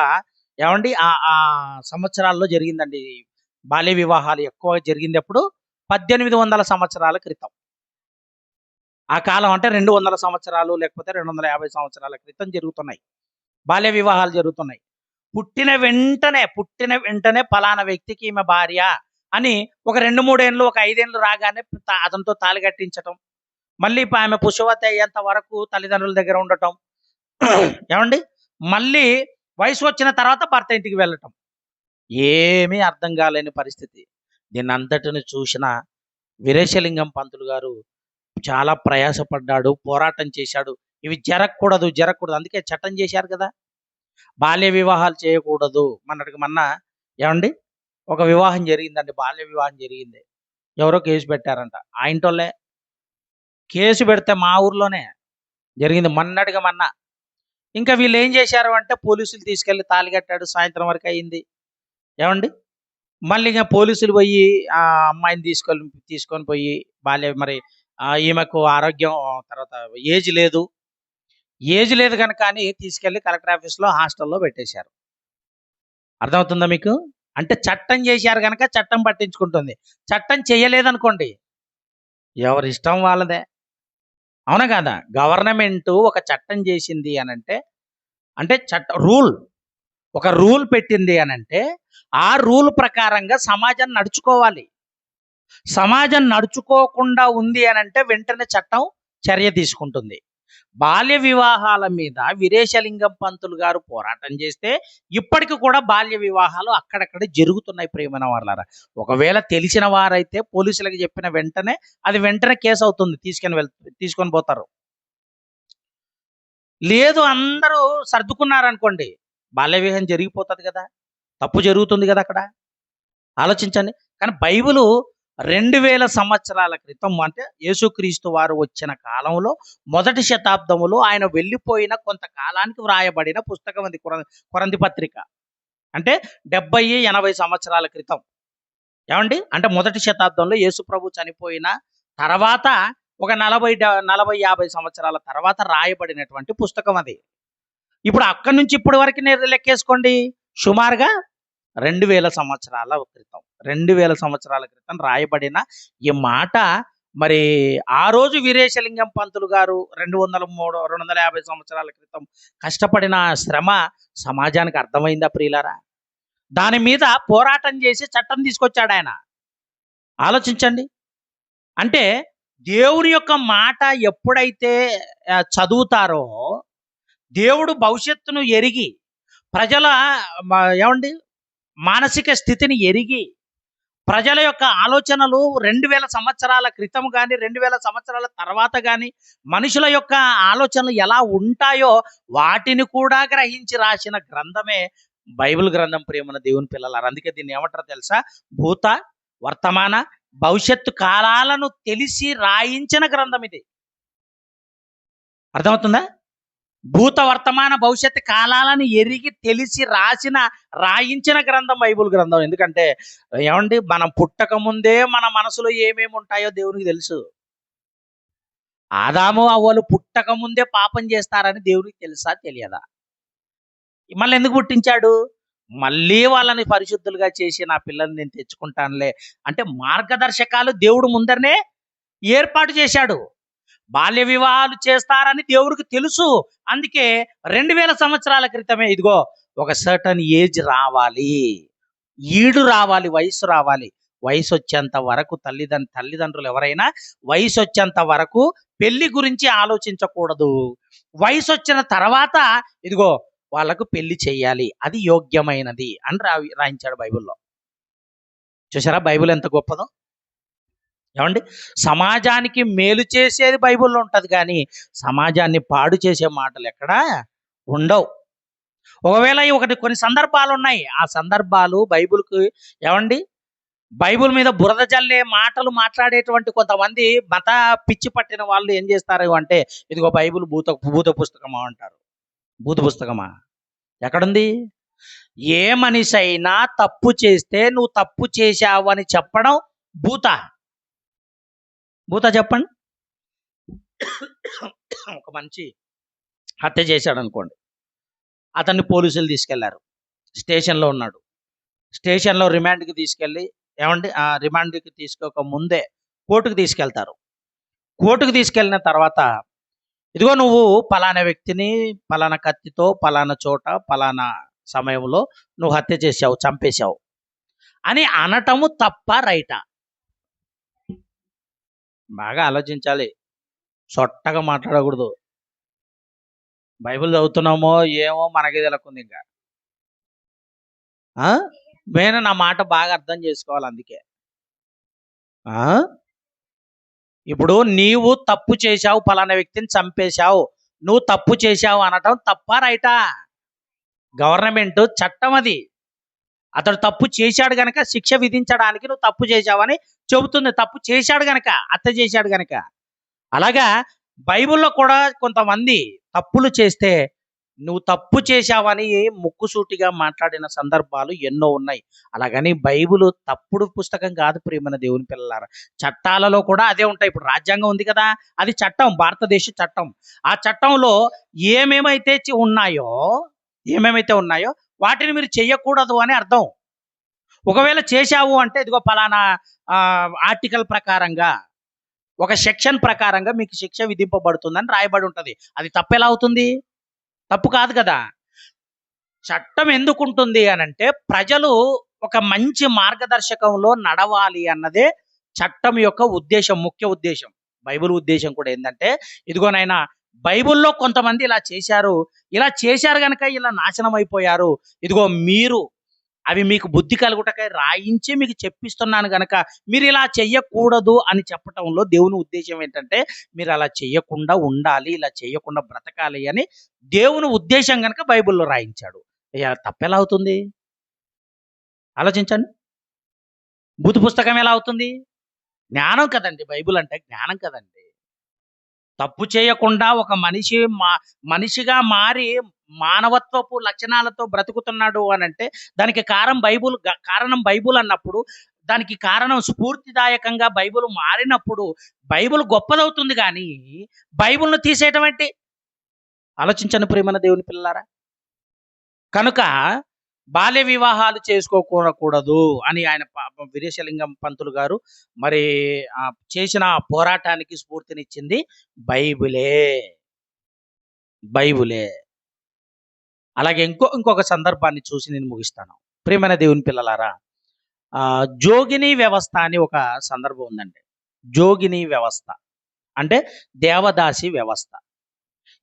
ఏమండి ఆ సంవత్సరాల్లో జరిగిందండి. బాల్య వివాహాలు ఎక్కువ జరిగింది ఎప్పుడు? 1800 సంవత్సరాల క్రితం. ఆ కాలం అంటే 200 సంవత్సరాలు లేకపోతే 250 సంవత్సరాల క్రితం జరుగుతున్నాయి బాల్య వివాహాలు జరుగుతున్నాయి. పుట్టిన వెంటనే పలానా వ్యక్తికి ఈమె భార్య అని ఒక 2-3 ఏళ్ళు, ఒక 5 ఏళ్ళు రాగానే అతనితో తాళి కట్టించటం, మళ్ళీ ఆమె పుష్పవతి అయ్యేంత వరకు తల్లిదండ్రుల దగ్గర ఉండటం, ఏమండి మళ్ళీ వయసు వచ్చిన తర్వాత భర్త ఇంటికి వెళ్ళటం. ఏమీ అర్థం కాలేని పరిస్థితి. దీన్ని అంతటిని చూసిన వీరేశలింగం పంతులు గారు చాలా ప్రయాసపడ్డాడు, పోరాటం చేశాడు. ఇవి జరగకూడదు. అందుకే చట్టం చేశారు కదా, బాల్య వివాహాలు చేయకూడదు. మొన్న ఏమండి ఒక వివాహం జరిగిందండి, బాల్య వివాహం జరిగింది. ఎవరో కేసు పెట్టారంట. ఆ ఇంటోళ్ళే కేసు పెడితే మా ఊర్లోనే జరిగింది మొన్న. ఇంకా వీళ్ళు ఏం చేశారు అంటే పోలీసులు తీసుకెళ్లి తాళి కట్టాడు, సాయంత్రం వరకు అయింది. ఏమండి మళ్ళీ ఇంకా పోలీసులు పోయి ఆ అమ్మాయిని తీసుకొని పోయి మరి ఈమెకు ఆరోగ్యం, తర్వాత ఏజ్ లేదు కనుక అని తీసుకెళ్లి కలెక్టర్ ఆఫీస్లో హాస్టల్లో పెట్టేశారు. అర్థమవుతుందా మీకు? అంటే చట్టం చేశారు కనుక చట్టం పట్టించుకుంటుంది. చట్టం చేయలేదనుకోండి ఎవరి ఇష్టం వాళ్ళదే. అవునా కాదా? గవర్నమెంట్ ఒక చట్టం చేసింది అనంటే, అంటే ఒక రూల్ పెట్టింది అనంటే, ఆ రూల్ ప్రకారంగా సమాజం నడుచుకోవాలి. సమాజం నడుచుకోకుండా ఉంది అనంటే వెంటనే చట్టం చర్య తీసుకుంటుంది. బాల్య వివాహాల మీద వీరేశలింగం పంతులు గారు పోరాటం చేస్తే ఇప్పటికి కూడా బాల్య వివాహాలు అక్కడక్కడ జరుగుతున్నాయి ప్రియమైన వాళ్ళారా. ఒకవేళ తెలిసిన వారైతే పోలీసులకు చెప్పిన వెంటనే అది వెంటనే కేసు అవుతుంది, తీసుకొని పోతారు. లేదు అందరూ సర్దుకున్నారనుకోండి, బాల్య వివాహం జరిగిపోతుంది కదా, తప్పు జరుగుతుంది కదా అక్కడ. ఆలోచించండి. కానీ బైబిలు 2000 సంవత్సరాల క్రితం, అంటే యేసుక్రీస్తు వారు వచ్చిన కాలంలో మొదటి శతాబ్దములో ఆయన వెళ్ళిపోయిన కొంతకాలానికి వ్రాయబడిన పుస్తకం అది. కొరంథీ పత్రిక అంటే 70-80 సంవత్సరాల క్రితం. ఏమండి? అంటే మొదటి శతాబ్దంలో యేసు ప్రభు చనిపోయిన తర్వాత ఒక 40-50 సంవత్సరాల తర్వాత రాయబడినటువంటి పుస్తకం అది. ఇప్పుడు అక్కడి నుంచి ఇప్పటి వరకు నేను లెక్కేసుకోండి, సుమారుగా 2000 సంవత్సరాల క్రితం, 2000 సంవత్సరాల క్రితం రాయబడిన ఈ మాట. మరి ఆ రోజు వీరేశలింగం పంతులు గారు 250 సంవత్సరాల క్రితం కష్టపడిన శ్రమ సమాజానికి అర్థమైందా ప్రియులారా? దాని మీద పోరాటం చేసి చట్టం తీసుకొచ్చాడు ఆయన. ఆలోచించండి. అంటే దేవుని యొక్క మాట ఎప్పుడైతే చదువుతారో, దేవుడు భవిష్యత్తును ఎరిగి, ప్రజల ఏమండి మానసిక స్థితిని ఎరిగి, ప్రజల యొక్క ఆలోచనలు 2000 సంవత్సరాల క్రితం కానీ 2000 సంవత్సరాల తర్వాత కానీ మనుషుల యొక్క ఆలోచనలు ఎలా ఉంటాయో వాటిని కూడా గ్రహించి రాసిన గ్రంథమే బైబిల్ గ్రంథం ప్రియమైన దేవుని పిల్లలారా. అందుకే దీన్ని ఏమంటారో తెలుసా? భూత, వర్తమాన, భవిష్యత్తు కాలాలను తెలిసి రాయించిన గ్రంథం ఇది. అర్థమవుతుందా? భూత, వర్తమాన, భవిష్యత్తు కాలాలను ఎరిగి తెలిసి రాయించిన గ్రంథం బైబిల్ గ్రంథం. ఎందుకంటే ఏమండి, మనం పుట్టక ముందే మన మనసులో ఏమేమి ఉంటాయో దేవునికి తెలుసు. ఆదాము అవ్వలు పుట్టక ముందే పాపం చేస్తారని దేవునికి తెలుసా, తెలియదా? మళ్ళీ ఎందుకు పుట్టించాడు? మళ్ళీ వాళ్ళని పరిశుద్ధులుగా చేసి నా పిల్లల్ని నేను తెచ్చుకుంటానులే అంటే మార్గదర్శకాలు దేవుడు ముందరనే ఏర్పాటు చేశాడు. బాల్య వివాహాలు చేస్తారని దేవుడికి తెలుసు. అందుకే 2000 సంవత్సరాల క్రితమే ఇదిగో ఒక సర్టన్ ఏజ్ రావాలి, ఈడు రావాలి, వయసు రావాలి. వయసు వచ్చేంత వరకు తల్లిదండ్రులు ఎవరైనా వయసు వచ్చేంత వరకు పెళ్లి గురించి ఆలోచించకూడదు. వయసు వచ్చిన తర్వాత ఇదిగో వాళ్ళకు పెళ్లి చేయాలి, అది యోగ్యమైనది అని రాయించాడు బైబిల్లో. చూసారా బైబిల్ ఎంత గొప్పదో? ఏమండి, సమాజానికి మేలు చేసేది బైబిల్లో ఉంటుంది, కానీ సమాజాన్ని పాడు చేసే మాటలు ఎక్కడా ఉండవు. ఒకవేళ కొన్ని సందర్భాలు ఉన్నాయి, ఆ సందర్భాలు బైబిల్కి ఏమండి బైబిల్ మీద బురద జల్లే మాటలు మాట్లాడేటువంటి కొంతమంది మత పిచ్చి పట్టిన వాళ్ళు ఏం చేస్తారు అంటే, ఇదిగో బైబిల్ భూత పుస్తకమా అంటారు. భూత పుస్తకమా? ఎక్కడుంది? ఏ మనిషి అయినా తప్పు చేస్తే నువ్వు తప్పు చేశావు అని చెప్పడం భూత చెప్పండి. ఒక మనిషి హత్య చేశాడు అనుకోండి, అతన్ని పోలీసులు తీసుకెళ్లారు, స్టేషన్లో ఉన్నాడు. స్టేషన్లో రిమాండ్కి తీసుకెళ్ళి ఏమండి ఆ రిమాండ్కి తీసుకోక ముందే కోర్టుకు తీసుకెళ్తారు. కోర్టుకు తీసుకెళ్ళిన తర్వాత ఇదిగో నువ్వు పలానా వ్యక్తిని పలానా కత్తితో పలానా చోట పలానా సమయంలో నువ్వు హత్య చేశావు, చంపేశావు అని అనటము తప్ప రైటా? బాగా ఆలోచించాలి, సొట్టగా మాట్లాడకూడదు. బైబిల్ చదువుతున్నామో ఏమో మనకి తెలియకుంది. ఇంకా నేను నా మాట బాగా అర్థం చేసుకోవాలి. అందుకే ఇప్పుడు నీవు తప్పు చేశావు, పలానా వ్యక్తిని చంపేశావు, నువ్వు తప్పు చేశావు అనటం తప్ప రైటా? గవర్నమెంట్ చట్టం అది. అతడు తప్పు చేశాడు గనక శిక్ష విధించడానికి నువ్వు తప్పు చేశావని చెబుతుంది. తప్పు చేశాడు గనక, హత్య చేశాడు గనక. అలాగా బైబిల్లో కూడా కొంతమంది తప్పులు చేస్తే నువ్వు తప్పు చేశావని ముక్కుసూటిగా మాట్లాడిన సందర్భాలు ఎన్నో ఉన్నాయి. అలాగని బైబిల్ తప్పుడు పుస్తకం కాదు ప్రియమైన దేవుని పిల్లలారా. చట్టాలలో కూడా అదే ఉంటాయి. ఇప్పుడు రాజ్యాంగం ఉంది కదా, అది చట్టం, భారతదేశ చట్టం. ఆ చట్టంలో ఏమేమైతే ఉన్నాయో వాటిని మీరు చెయ్యకూడదు అని అర్థం. ఒకవేళ చేశావు అంటే ఇదిగో పలానా ఆర్టికల్ ప్రకారంగా ఒక సెక్షన్ ప్రకారంగా మీకు శిక్ష విధింపబడుతుందని రాయబడి ఉంటది. అది తప్పెలా అవుతుంది? తప్పు కాదు కదా! చట్టం ఎందుకుంటుంది అనంటే, ప్రజలు ఒక మంచి మార్గదర్శకంలో నడవాలి అన్నదే చట్టం యొక్క ఉద్దేశం, ముఖ్య ఉద్దేశం. బైబిల్ ఉద్దేశం కూడా ఏందంటే, ఇదిగో నాయనా బైబిల్‌లో కొంతమంది ఇలా చేశారు. ఇలా చేశారు గనక ఇలా నాశనం అయిపోయారు. ఇదిగో మీరు అవి మీకు బుద్ధి కలుగుటకై రాయించి మీకు చెప్పిస్తున్నాను గనక మీరిలా చెయ్యకూడదు అని చెప్పటంలో దేవుని ఉద్దేశ్యం ఏంటంటే, మీరలా చెయ్యకుండా ఉండాలి, ఇలా చెయ్యకుండా బ్రతకాలి అని దేవుని ఉద్దేశం గనక బైబిల్‌లో రాయించాడు. తప్పెలా అవుతుంది? ఆలోచించండి. బూతు పుస్తకం ఎలా అవుతుంది? జ్ఞానం కదండీ! బైబిల్ అంటే జ్ఞానం కదండీ! తప్పు చేయకుండా ఒక మనిషి మనిషిగా మారి మానవత్వపు లక్షణాలతో బ్రతుకుతున్నాడు అనంటే, దానికి కారణం బైబిల్ అన్నప్పుడు, దానికి కారణం స్ఫూర్తిదాయకంగా బైబిల్ మారినప్పుడు, బైబిల్ గొప్పదవుతుంది గానీ, బైబిల్‌ను తీసేయటం ఏంటి? ఆలోచించండి ప్రియమైన దేవుని పిల్లలారా. కనుక బాల్య వివాహాలు చేసుకోకూడదు అని ఆయన పాపం వీరేశలింగం పంతులు గారు మరి చేసిన పోరాటానికి స్ఫూర్తినిచ్చింది బైబిలే. బైబిలే. అలాగే ఇంకొక సందర్భాన్ని చూసి నేను ముగిస్తాను. ప్రియమైన దేవుని పిల్లలారా, జోగిని వ్యవస్థ అని ఒక సందర్భం ఉందండి. జోగిని వ్యవస్థ అంటే దేవదాసి వ్యవస్థ.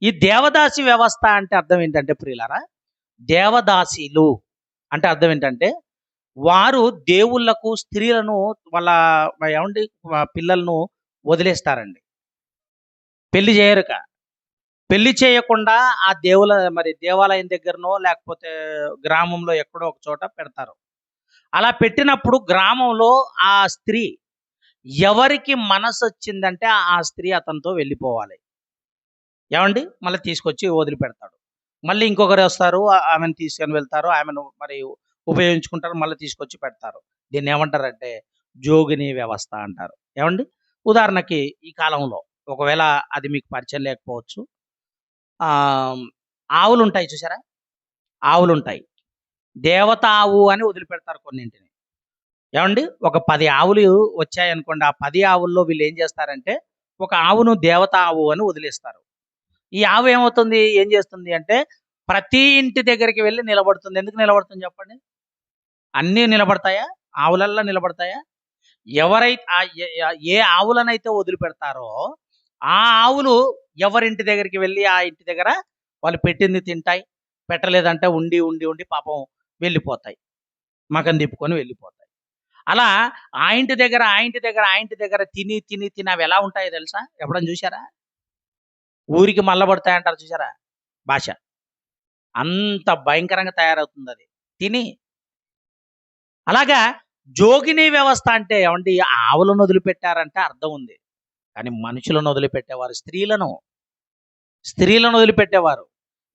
ఈ దేవదాసి వ్యవస్థ అంటే అర్థం ఏంటంటే ప్రియులారా, దేవదాసీలు అంటే అర్థం ఏంటంటే, వారు దేవుళ్ళకు స్త్రీలను వాళ్ళ ఏమండి పిల్లలను వదిలేస్తారండి. పెళ్లి చేయరుక. పెళ్లి చేయకుండా ఆ దేవాలయం దగ్గరనో లేకపోతే గ్రామంలో ఎక్కడో ఒక చోట పెడతారు. అలా పెట్టినప్పుడు గ్రామంలో ఆ స్త్రీ ఎవరికి మనసొచ్చిందంటే ఆ స్త్రీ అతనితో వెళ్ళిపోవాలి. ఏవండి? మళ్ళీ తీసుకొచ్చి వదిలిపెడతాడు. మళ్ళీ ఇంకొకరు వస్తారు. ఆమెను తీసుకొని వెళ్తారు. ఆమెను మరి ఉపయోగించుకుంటారు. మళ్ళీ తీసుకొచ్చి పెడతారు. దీన్నేమంటారంటే జోగిని వ్యవస్థ అంటారు. ఏవండి? ఉదాహరణకి ఈ కాలంలో ఒకవేళ అది మీకు పరిచయం లేకపోవచ్చు. ఆవులుంటాయి చూసారా? ఆవులుంటాయి. దేవత ఆవు అని వదిలిపెడతారు కొన్నింటిని. ఏవండి? ఒక 10 ఆవులు వచ్చాయనుకోండి. ఆ 10 ఆవుల్లో వీళ్ళేం చేస్తారంటే, ఒక ఆవును దేవత ఆవు అని వదిలేస్తారు. ఈ ఆవు ఏమవుతుంది? ఏం చేస్తుంది అంటే, ప్రతి ఇంటి దగ్గరికి వెళ్లి నిలబడుతుంది. ఎందుకు నిలబడుతుంది చెప్పండి? అన్నీ నిలబడతాయా? ఆవులల్లా నిలబడతాయా? ఏ ఆవులనైతే వదిలిపెడతారో, ఆ ఆవులు ఎవరింటి దగ్గరికి వెళ్లి, ఆ ఇంటి దగ్గర వాళ్ళు పెట్టింది తింటాయి. పెట్టలేదంటే ఉండి పాపం వెళ్ళిపోతాయి. మకం తిప్పుకొని వెళ్ళిపోతాయి. అలా ఆ ఇంటి దగ్గర తిని అవెలా ఉంటాయో తెలుసా? ఎప్పుడైనా చూసారా? ఊరికి మల్లబడతాయంటారు చూసారా? భాష. అంత భయంకరంగా తయారవుతుందది. తిని. అలాగా జోగిని వ్యవస్థ అంటే ఏవండి ఆవులను వదిలిపెట్టారంటే అర్థం ఉంది. కానీ మనుషులను వదిలిపెట్టేవారు స్త్రీలను వదిలిపెట్టేవారు.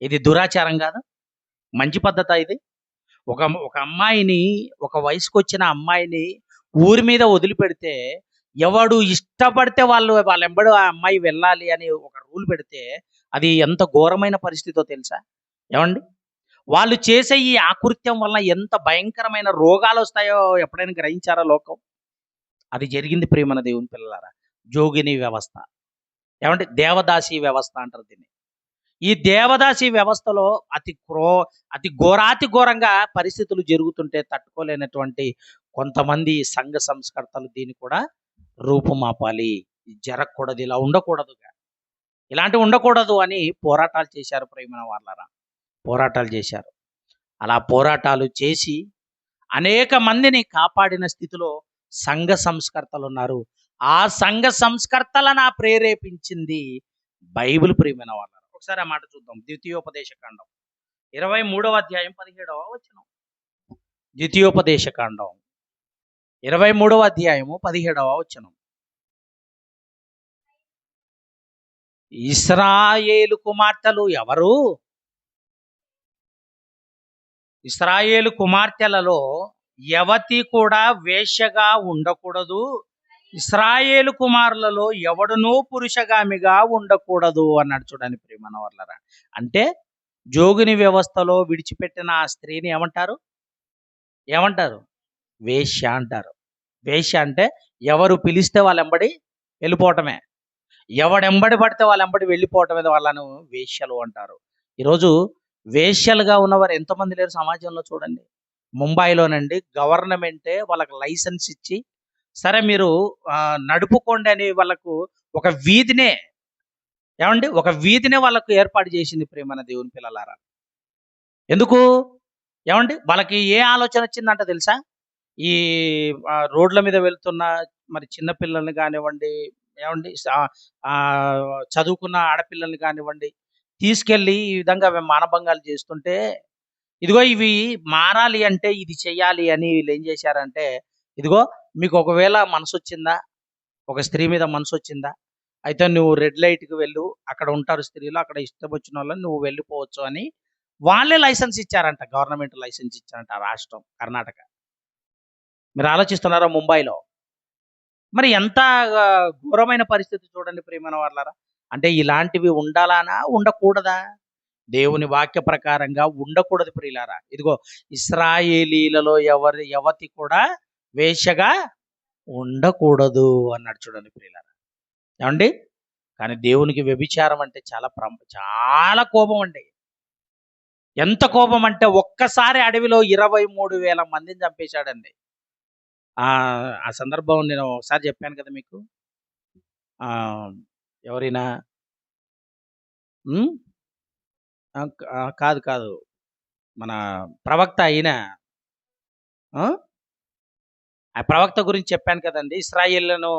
ఇది దురాచారం కాదా? మంచి పద్ధతా ఇది? ఒక ఒక అమ్మాయిని ఒక వయసుకొచ్చిన అమ్మాయిని ఊరి మీద వదిలిపెడితే ఎవడు ఇష్టపడితే వాళ్ళెంబడి ఆ అమ్మాయి వెళ్ళాలి అని ఒక రూల్ పెడితే అది ఎంత ఘోరమైన పరిస్థితో తెలుసా? ఏవండి? వాళ్ళు చేసే ఈ ఆకృత్యం వలన ఎంత భయంకరమైన రోగాలొస్తాయో ఎప్పుడైనా గ్రహించారా లోకం? అది జరిగింది ప్రియమైన దేవుని పిల్లలారా. జోగిని వ్యవస్థ. ఏమంటే దేవదాసి వ్యవస్థ అంటారు దీన్ని. ఈ దేవదాసి వ్యవస్థలో అతి ఘోరాతి ఘోరంగా పరిస్థితులు జరుగుతుంటే తట్టుకోలేనటువంటి కొంతమంది సంఘ సంస్కర్తలు దీన్ని కూడా రూపుమాపాలి. ఇది జరగకూడదు, ఇలా ఉండకూడదుగా. ఇలాంటివి ఉండకూడదు అని పోరాటాలు చేశారు ప్రియమైన వాళ్ళారా. పోరాటాలు చేశారు. అలా పోరాటాలు చేసి అనేక మందిని కాపాడిన స్థితిలో సంఘ సంస్కర్తలున్నారు. ఆ సంఘ సంస్కర్తలను ప్రేరేపించింది బైబిల్ ప్రియమైన వాళ్ళారా. ఒకసారి ఆ మాట చూద్దాం. ద్వితీయోపదేశ కాండం 23వ అధ్యాయం 17వ వచనం. ద్వితీయోపదేశ కాండం 23వ అధ్యాయము 17వ వచనం. ఇశ్రాయేలు కుమార్తెలు ఎవరు? ఇశ్రాయేలు కుమార్తెలలో యవతి కూడా వేశ్యగా ఉండకూడదు. ఇశ్రాయేలు కుమారులలో ఎవడునూ పురుషగామిగా ఉండకూడదు అన్నాడు. చూడండి ప్రియమైన వాళ్ళరా. అంటే జోగిని వ్యవస్థలో విడిచిపెట్టిన ఆ స్త్రీని ఏమంటారు? వేశ్య అంటారు. వేశ్య అంటే ఎవరు పిలిస్తే వాళ్ళెంబడి వెళ్ళిపోవటమే. ఎవడెంబడి పడితే వాళ్ళెంబడి వెళ్ళిపోవటమే, వాళ్ళను వేశ్యలు అంటారు. ఈరోజు వేశ్యలుగా ఉన్నవారు ఎంతమంది లేరు సమాజంలో చూడండి. ముంబైలోనండి గవర్నమెంటే వాళ్ళకి లైసెన్స్ ఇచ్చి, సరే మీరు నడుపుకోండి అని వాళ్ళకు ఒక వీధినే, ఏవండి ఒక వీధినే వాళ్ళకు ఏర్పాటు చేసింది ప్రియమైన దేవుని పిల్లలారా. ఎందుకు? ఏవండి వాళ్ళకి ఏ ఆలోచన వచ్చిందంట తెలుసా? ఈ రోడ్ల మీద వెళ్తున్న మరి చిన్న పిల్లల్ని గానివ్వండి, ఏవండి చదువుకున్న ఆడపిల్లల్ని గానివ్వండి, తీసుకెళ్ళి ఈ విధంగా మానభంగాలు చేస్తుంటే, ఇదిగో ఇవి మారాలి అంటే ఇది చెయ్యాలి అని వీళ్ళేం చేశారంటే, ఇదిగో మీకు ఒకవేళ మనసొచ్చిందా? ఒక స్త్రీ మీద మనసొచ్చిందా? అయితే నువ్వు రెడ్ లైట్‌కి వెళ్ళు. అక్కడ ఉంటారు స్త్రీలు. అక్కడ ఇష్టం వచ్చినోళ్ళని నువ్వు వెళ్ళిపోవచ్చు అని వాళ్ళే లైసెన్స్ ఇచ్చారంట. గవర్నమెంట్ లైసెన్స్ ఇచ్చారంట ఆ రాష్ట్రం కర్ణాటక. మీరు ఆలోచిస్తున్నారా ముంబైలో? మరి ఎంత ఘోరమైన పరిస్థితి చూడండి ప్రియమైన వాళ్ళారా. అంటే ఇలాంటివి ఉండాలనా? ఉండకూడదా? దేవుని వాక్య ప్రకారంగా ఉండకూడదు ప్రియులారా. ఇదిగో ఇశ్రాయేలీలలో యవతి కూడా వేశ్యగా ఉండకూడదు అన్నాడు చూడండి ప్రియులారా. ఏవండి? కానీ దేవునికి వ్యభిచారం అంటే చాలా కోపం అండి. ఎంత కోపం అంటే ఒక్కసారి అడవిలో 23,000 మందిని చంపేశాడండి. ఆ సందర్భం నేను ఒకసారి చెప్పాను కదా మీకు. ఎవరైనా హ్మ్. కాదు, కాదు. మన ప్రవక్త అయిన ఆ ప్రవక్త గురించి చెప్పాను కదండీ. ఇశ్రాయేలును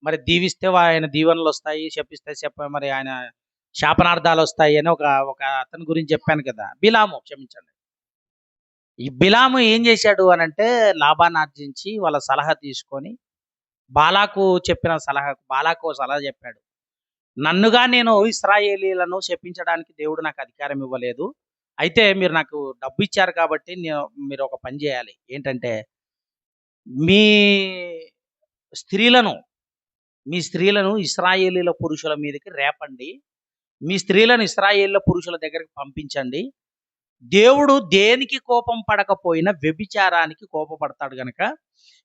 మరి దీవిస్తే ఆయన దీవెనలొస్తాయి. శపిస్తే మరి ఆయన శాపనార్థాలొస్తాయి అని ఒక ఒక అతని గురించి చెప్పాను కదా. బిలాము, క్షమించండి. ఈ బిలాము ఏం చేశాడు అనంటే, లాబాను ఆర్జించి వాళ్ళ సలహా తీసుకొని, బాలాకు సలహా చెప్పాడు. నేను ఇశ్రాయేలీయులను శపించడానికి దేవుడు నాకు అధికారం ఇవ్వలేదు. అయితే మీరు నాకు డబ్బు ఇచ్చారు కాబట్టి మీరు ఒక పని చేయాలి. ఏంటంటే, మీ స్త్రీలను మీ స్త్రీలను ఇశ్రాయేలీయుల పురుషుల మీదకి రేపండి. మీ స్త్రీలను ఇశ్రాయేలీయుల పురుషుల దగ్గరికి పంపించండి. దేవుడు దేనికి కోపం పడకపోయినా వ్యభిచారానికి కోపపడతాడు గనక,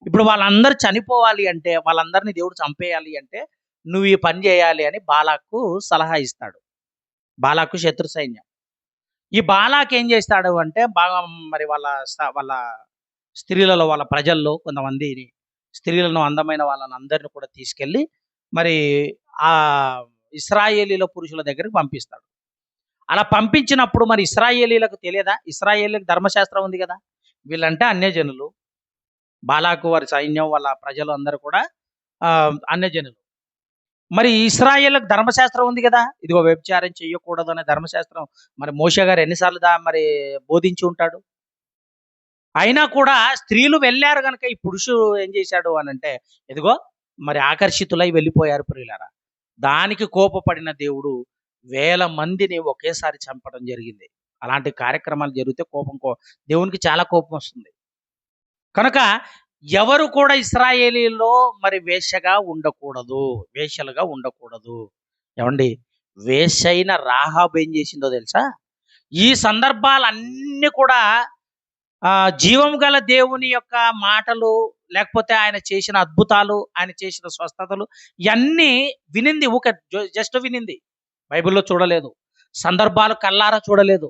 ఇప్పుడు వాళ్ళందరూ చనిపోవాలి అంటే, వాళ్ళందరిని దేవుడు చంపేయాలి అంటే, నువ్వు ఈ పని చేయాలి అని బాలాకు సలహా ఇస్తాడు. బాలాకు శత్రు సైన్యం. ఈ బాలాకు ఏం చేస్తాడు అంటే, బాగా మరి వాళ్ళ స్త్రీలలో, వాళ్ళ ప్రజల్లో కొంతమందిని స్త్రీలను, అందమైన వాళ్ళని అందరిని కూడా తీసుకెళ్ళి మరి ఆ ఇశ్రాయేలీల పురుషుల దగ్గరికి పంపిస్తాడు. అలా పంపించినప్పుడు మరి ఇశ్రాయేలీలకు తెలియదా? ఇశ్రాయేలీలకు ధర్మశాస్త్రం ఉంది కదా. వీళ్ళంటే అన్యజనులు. బాలాకు వారి సైన్యం, వాళ్ళ ప్రజలు అందరూ కూడా అన్యజనులు. మరి ఇశ్రాయేలుకు ధర్మశాస్త్రం ఉంది కదా. ఇదిగో వ్యభిచారం చెయ్యకూడదు అనే ధర్మశాస్త్రం మరి మోషే గారు ఎన్నిసార్లు మరి బోధించి ఉంటాడు. అయినా కూడా స్త్రీలు వెళ్ళారు గనక ఈ పురుషుడు ఏం చేశాడు అనంటే, ఇదిగో మరి ఆకర్షితులై వెళ్ళిపోయారు ప్రియులారా. దానికి కోపపడిన దేవుడు వేల మందిని ఒకేసారి చంపడం జరిగింది. అలాంటి కార్యక్రమాలు జరిగితే దేవునికి చాలా కోపం వస్తుంది. కనుక ఎవరు కూడా ఇశ్రాయేలీల్లో మరి వేశ్యగా ఉండకూడదు, వేశ్యలుగా ఉండకూడదు. ఏమండి? వేశ్యైన రాహాబు ఏం చేసిందో తెలుసా? ఈ సందర్భాలన్నీ కూడా జీవం గల దేవుని యొక్క మాటలు, లేకపోతే ఆయన చేసిన అద్భుతాలు, ఆయన చేసిన స్వస్థతలు ఇవన్నీ వినింది. జస్ట్ వినింది. బైబిల్‌లో చూడలేదు. సందర్భాలు కళ్ళారా చూడలేదు.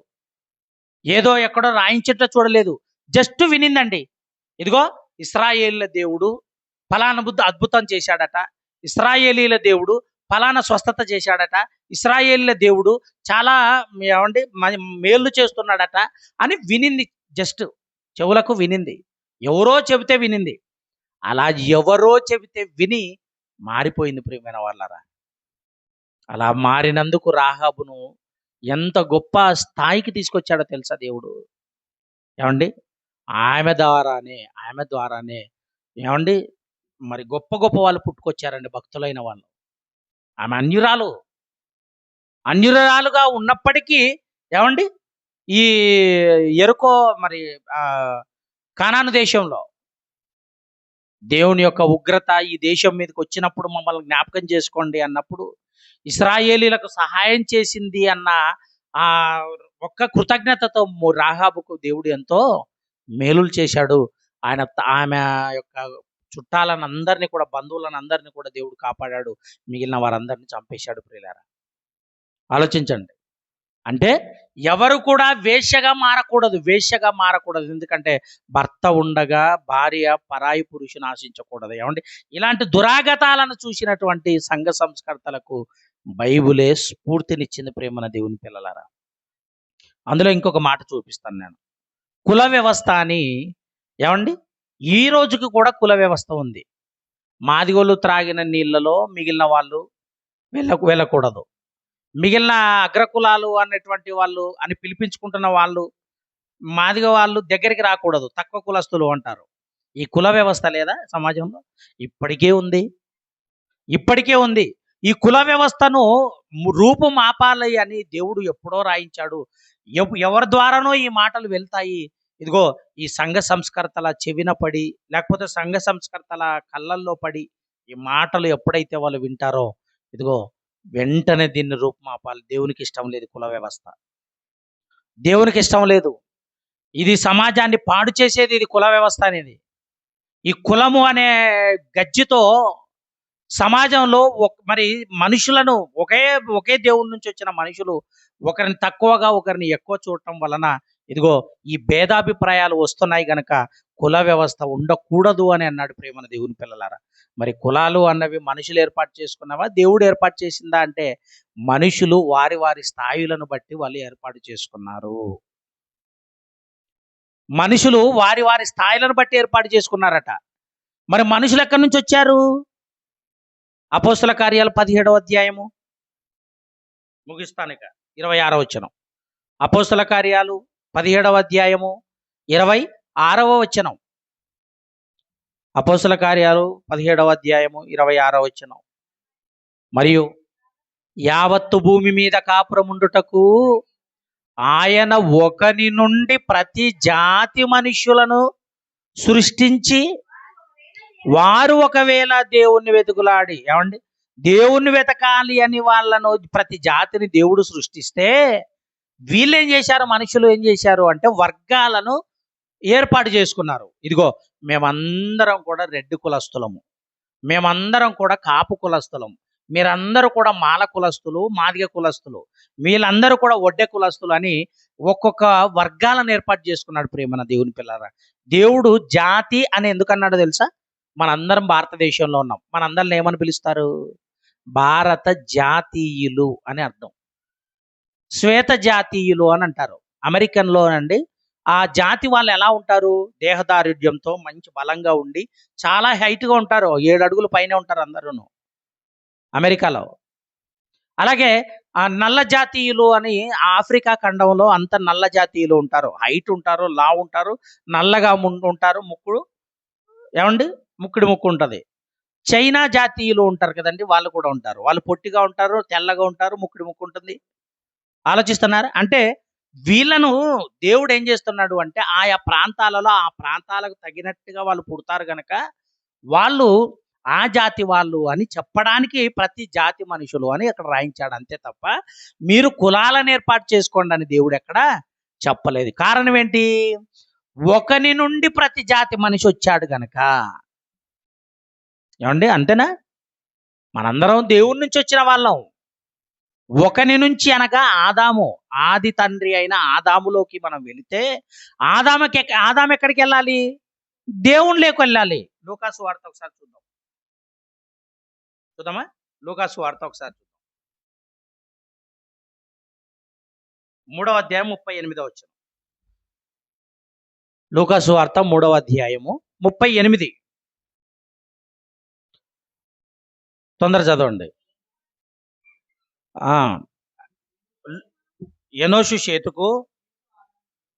ఏదో ఎక్కడో రాయించట చూడలేదు. జస్ట్ వినిందండి. ఇదిగో ఇశ్రాయేలీయుల దేవుడు ఫలానా అద్భుతం చేశాడట. ఇశ్రాయేలీయుల దేవుడు ఫలానా స్వస్థత చేశాడట. ఇశ్రాయేలీయుల దేవుడు చాలా ఏమండి మేలు చేస్తున్నాడట అని వినింది. జస్ట్ చెవులకు వినింది. ఎవరో చెబితే వినింది. అలా ఎవరో చెబితే విని మారిపోయింది ప్రియమైన వాళ్ళారా. అలా మారినందుకు రాహాబును ఎంత గొప్ప స్థాయికి తీసుకొచ్చాడో తెలుసా దేవుడు. ఏమండి? ఆమె ద్వారానే ఏమండి మరి గొప్ప గొప్ప వాళ్ళు పుట్టుకొచ్చారండి, భక్తులైన వాళ్ళు. ఆమె అన్యురాలుగా ఉన్నప్పటికీ ఏమండి ఈ ఎరుకో మరి కానాను దేశంలో దేవుని యొక్క ఉగ్రత ఈ దేశం మీదకి వచ్చినప్పుడు మమ్మల్ని జ్ఞాపకం చేసుకోండి అన్నప్పుడు ఇశ్రాయేలీలకు సహాయం చేసింది అన్న ఆ ఒక్క కృతజ్ఞతతో రాహాబుకు దేవుడు ఎంతో మేలులు చేశాడు. ఆమె యొక్క చుట్టాలను అందరినీ కూడా, బంధువులను అందరినీ కూడా దేవుడు కాపాడాడు. మిగిలిన వారందరిని చంపేశాడు ప్రియులారా. ఆలోచించండి. అంటే ఎవరు కూడా వేశ్యగా మారకూడదు, వేశ్యగా మారకూడదు. ఎందుకంటే భర్త ఉండగా భార్య పరాయి పురుషుని ఆశించకూడదు. ఏమండి? ఇలాంటి దురాగతాలను చూసినటువంటి సంఘ సంస్కర్తలకు బైబులే స్ఫూర్తినిచ్చింది ప్రేమన దేవుని పిల్లలారా. అందులో ఇంకొక మాట చూపిస్తాను నేను. కుల వ్యవస్థ అని, ఏమండి, ఈ రోజుకి కూడా కుల వ్యవస్థ ఉంది. మాదిగోళ్ళు త్రాగిన నీళ్ళలో మిగిలిన వాళ్ళు వెళ్ళకూడదు. మిగిలిన అగ్రకులాలు అన్నటువంటి వాళ్ళు అని పిలిపించుకుంటున్న వాళ్ళు, మాదిగ వాళ్ళు దగ్గరికి రాకూడదు, తక్కువ కులస్తులు అంటారు. ఈ కుల వ్యవస్థ లేదా సమాజంలో? ఇప్పటికే ఉంది, ఇప్పటికే ఉంది. ఈ కుల వ్యవస్థను రూపుమాపాలి అని దేవుడు ఎప్పుడో రాయించాడు. ఎవరి ద్వారానో ఈ మాటలు వెళ్తాయి. ఇదిగో ఈ సంఘ సంస్కర్తల చెవిన పడి, లేకపోతే సంఘ సంస్కర్తల కళ్ళల్లో పడి ఈ మాటలు ఎప్పుడైతే వాళ్ళు వింటారో, ఇదిగో వెంటనే దీన్ని రూపుమాపాలి. దేవునికి ఇష్టం లేదు కుల వ్యవస్థ, దేవునికి ఇష్టం లేదు. ఇది సమాజాన్ని పాడు చేసేది, ఇది కుల వ్యవస్థ అనేది. ఈ కులము అనే గజ్జితో సమాజంలో మరి మనుషులను, ఒకే దేవుడి నుంచి వచ్చిన మనుషులు ఒకరిని తక్కువగా ఒకరిని ఎక్కువ చూడటం వలన ఇదిగో ఈ భేదాభిప్రాయాలు వస్తున్నాయి గనక కుల వ్యవస్థ ఉండకూడదు అని అన్నాడు ప్రేమన దేవుని పిల్లలారా. మరి కులాలు అన్నవి మనుషులు ఏర్పాటు చేసుకున్నావా, దేవుడు ఏర్పాటు చేసిందా అంటే మనుషులు వారి వారి స్థాయిలను బట్టి వాళ్ళు ఏర్పాటు చేసుకున్నారు. మనుషులు వారి వారి స్థాయిలను బట్టి ఏర్పాటు చేసుకున్నారట. మరి మనుషులు ఎక్కడి నుంచి వచ్చారు? అపోస్తల కార్యాలు 17వ అధ్యాయము, ముగిస్తాను ఇక, 26వ వచనం. అపోస్తల కార్యాలు 17వ అధ్యాయము 26వ వచనం. అపోస్తల కార్యాలు 17వ అధ్యాయము 26వ వచనం. మరియు యావత్తు భూమి మీద కాపురముండుటకు ఆయన ఒకని నుండి ప్రతి జాతి మనుష్యులను సృష్టించి, వారు ఒకవేళ దేవుణ్ణి వెతుకులాడి, ఏమండి, దేవుణ్ణి వెతకాలి అని వాళ్ళను ప్రతి జాతిని దేవుడు సృష్టిస్తే వీళ్ళు ఏం చేశారు, మనుషులు ఏం చేశారు అంటే వర్గాలను ఏర్పాటు చేసుకున్నారు. ఇదిగో మేమందరం కూడా రెడ్డి కులస్తులము, మేమందరం కూడా కాపు కులస్తులము, మీరందరూ కూడా మాల కులస్తులు, మాదిగ కులస్తులు, వీళ్ళందరూ కూడా ఒడ్డె కులస్తులు అని ఒక్కొక్క వర్గాలను ఏర్పాటు చేసుకున్నాడు ప్రేమన దేవుని పిల్లరా. దేవుడు జాతి అని ఎందుకన్నాడో తెలుసా? మనందరం భారతదేశంలో ఉన్నాం, మనందరిని ఏమని పిలుస్తారు? భారత జాతీయులు అని అర్థం. శ్వేత జాతీయులు అని అంటారు అమెరికన్లో అండి. ఆ జాతి వాళ్ళు ఎలా ఉంటారు? దేహదారుఢ్యంతో మంచి బలంగా ఉండి చాలా హైట్గా ఉంటారు, 7 అడుగుల పైన ఉంటారు అందరూ అమెరికాలో. అలాగే ఆ నల్ల జాతీయులు అని ఆఫ్రికా ఖండంలో అంత నల్ల జాతీయులు ఉంటారు, హైట్ ఉంటారు, లా ఉంటారు, నల్లగా ఉంటారు, ముక్కుడు, ఏమండి, ముక్కు ఉంటుంది. చైనా జాతీయులు ఉంటారు కదండి, వాళ్ళు కూడా ఉంటారు, వాళ్ళు పొట్టిగా ఉంటారు, తెల్లగా ఉంటారు, ముక్కు ఉంటుంది. ఆలోచిస్తున్నారు అంటే వీళ్ళను దేవుడు ఏం చేస్తున్నాడు అంటే ఆయా ప్రాంతాలలో ఆ ప్రాంతాలకు తగినట్టుగా వాళ్ళు పుడతారు గనక వాళ్ళు ఆ జాతి వాళ్ళు అని చెప్పడానికి ప్రతి జాతి మనుషులు అని అక్కడ రాయించాడు, అంతే తప్ప మీరు కులాలను ఏర్పాటు చేసుకోండి అని దేవుడు ఎక్కడ చెప్పలేదు. కారణం ఏంటి? ఒకని నుండి ప్రతి జాతి మనిషి వచ్చాడు గనక. ఏమండి, అంతేనా? మనందరం దేవుడి నుంచి వచ్చిన వాళ్ళం. ఒకని నుంచి అనగా ఆదాము, ఆది తండ్రి అయిన ఆదాములోకి మనం వెళితే ఆదాము ఎక్కడికి వెళ్ళాలి? దేవునిలోకి వెళ్ళాలి. లూకాసు వార్త ఒకసారి చూద్దామా? లూకాసు వార్త ఒకసారి చూద్దాం. 3వ అధ్యాయం 38వ వచనం. లూకాసు వార్త 3వ అధ్యాయము 38. తొందర చదవండి. ఎనోషు షేతుకు,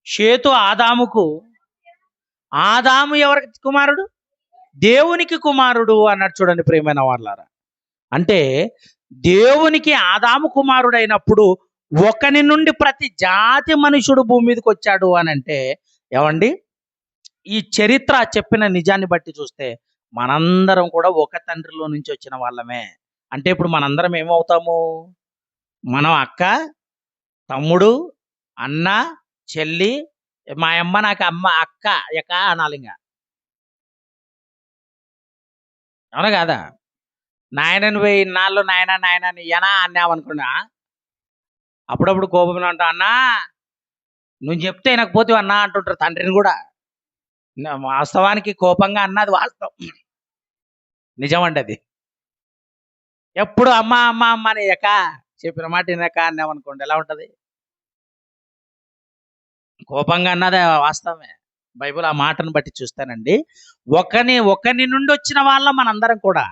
షేతు ఆదాముకు, ఆదాము ఎవరికి కుమారుడు? దేవునికి కుమారుడు అన్నాడు. చూడండి ప్రియమైన వాళ్ళారా, అంటే దేవునికి ఆదాము కుమారుడు అయినప్పుడు ఒకని నుండి ప్రతి జాతి మనుషుడు భూమి మీదకి వచ్చాడు అని అంటే, ఏమండి, ఈ చరిత్ర చెప్పిన నిజాన్ని బట్టి చూస్తే మనందరం కూడా ఒక తండ్రిలో నుంచి వచ్చిన వాళ్ళమే. అంటే ఇప్పుడు మనందరం ఏమవుతాము? మనం అక్క, తమ్ముడు, అన్న, చెల్లి, మా అమ్మ నాకు అమ్మ అక్క ఎక్క అనాలి. ఇంకా అవునా కాదా? నాయనని పోయి ఇన్నాళ్ళు నాయన నాయన నీయనా అన్నావనుకున్నా, అప్పుడప్పుడు కోపంలో అంటా అన్నా నువ్వు చెప్తే వినకపోతే అన్నా అంటుంటారు తండ్రిని కూడా. వాస్తవానికి కోపంగా అన్నది వాస్తవం, నిజమండి అది. ఎప్పుడు అమ్మ అమ్మ అమ్మ అని చెప్పిన మాట వినక అన్నామనుకోండి ఎలా ఉంటది? కోపంగా అన్నది వాస్తవమే. బైబిల్ ఆ మాటను బట్టి చూస్తానండి. ఒకని నుండి వచ్చిన వాళ్ళం మనందరం కూడా.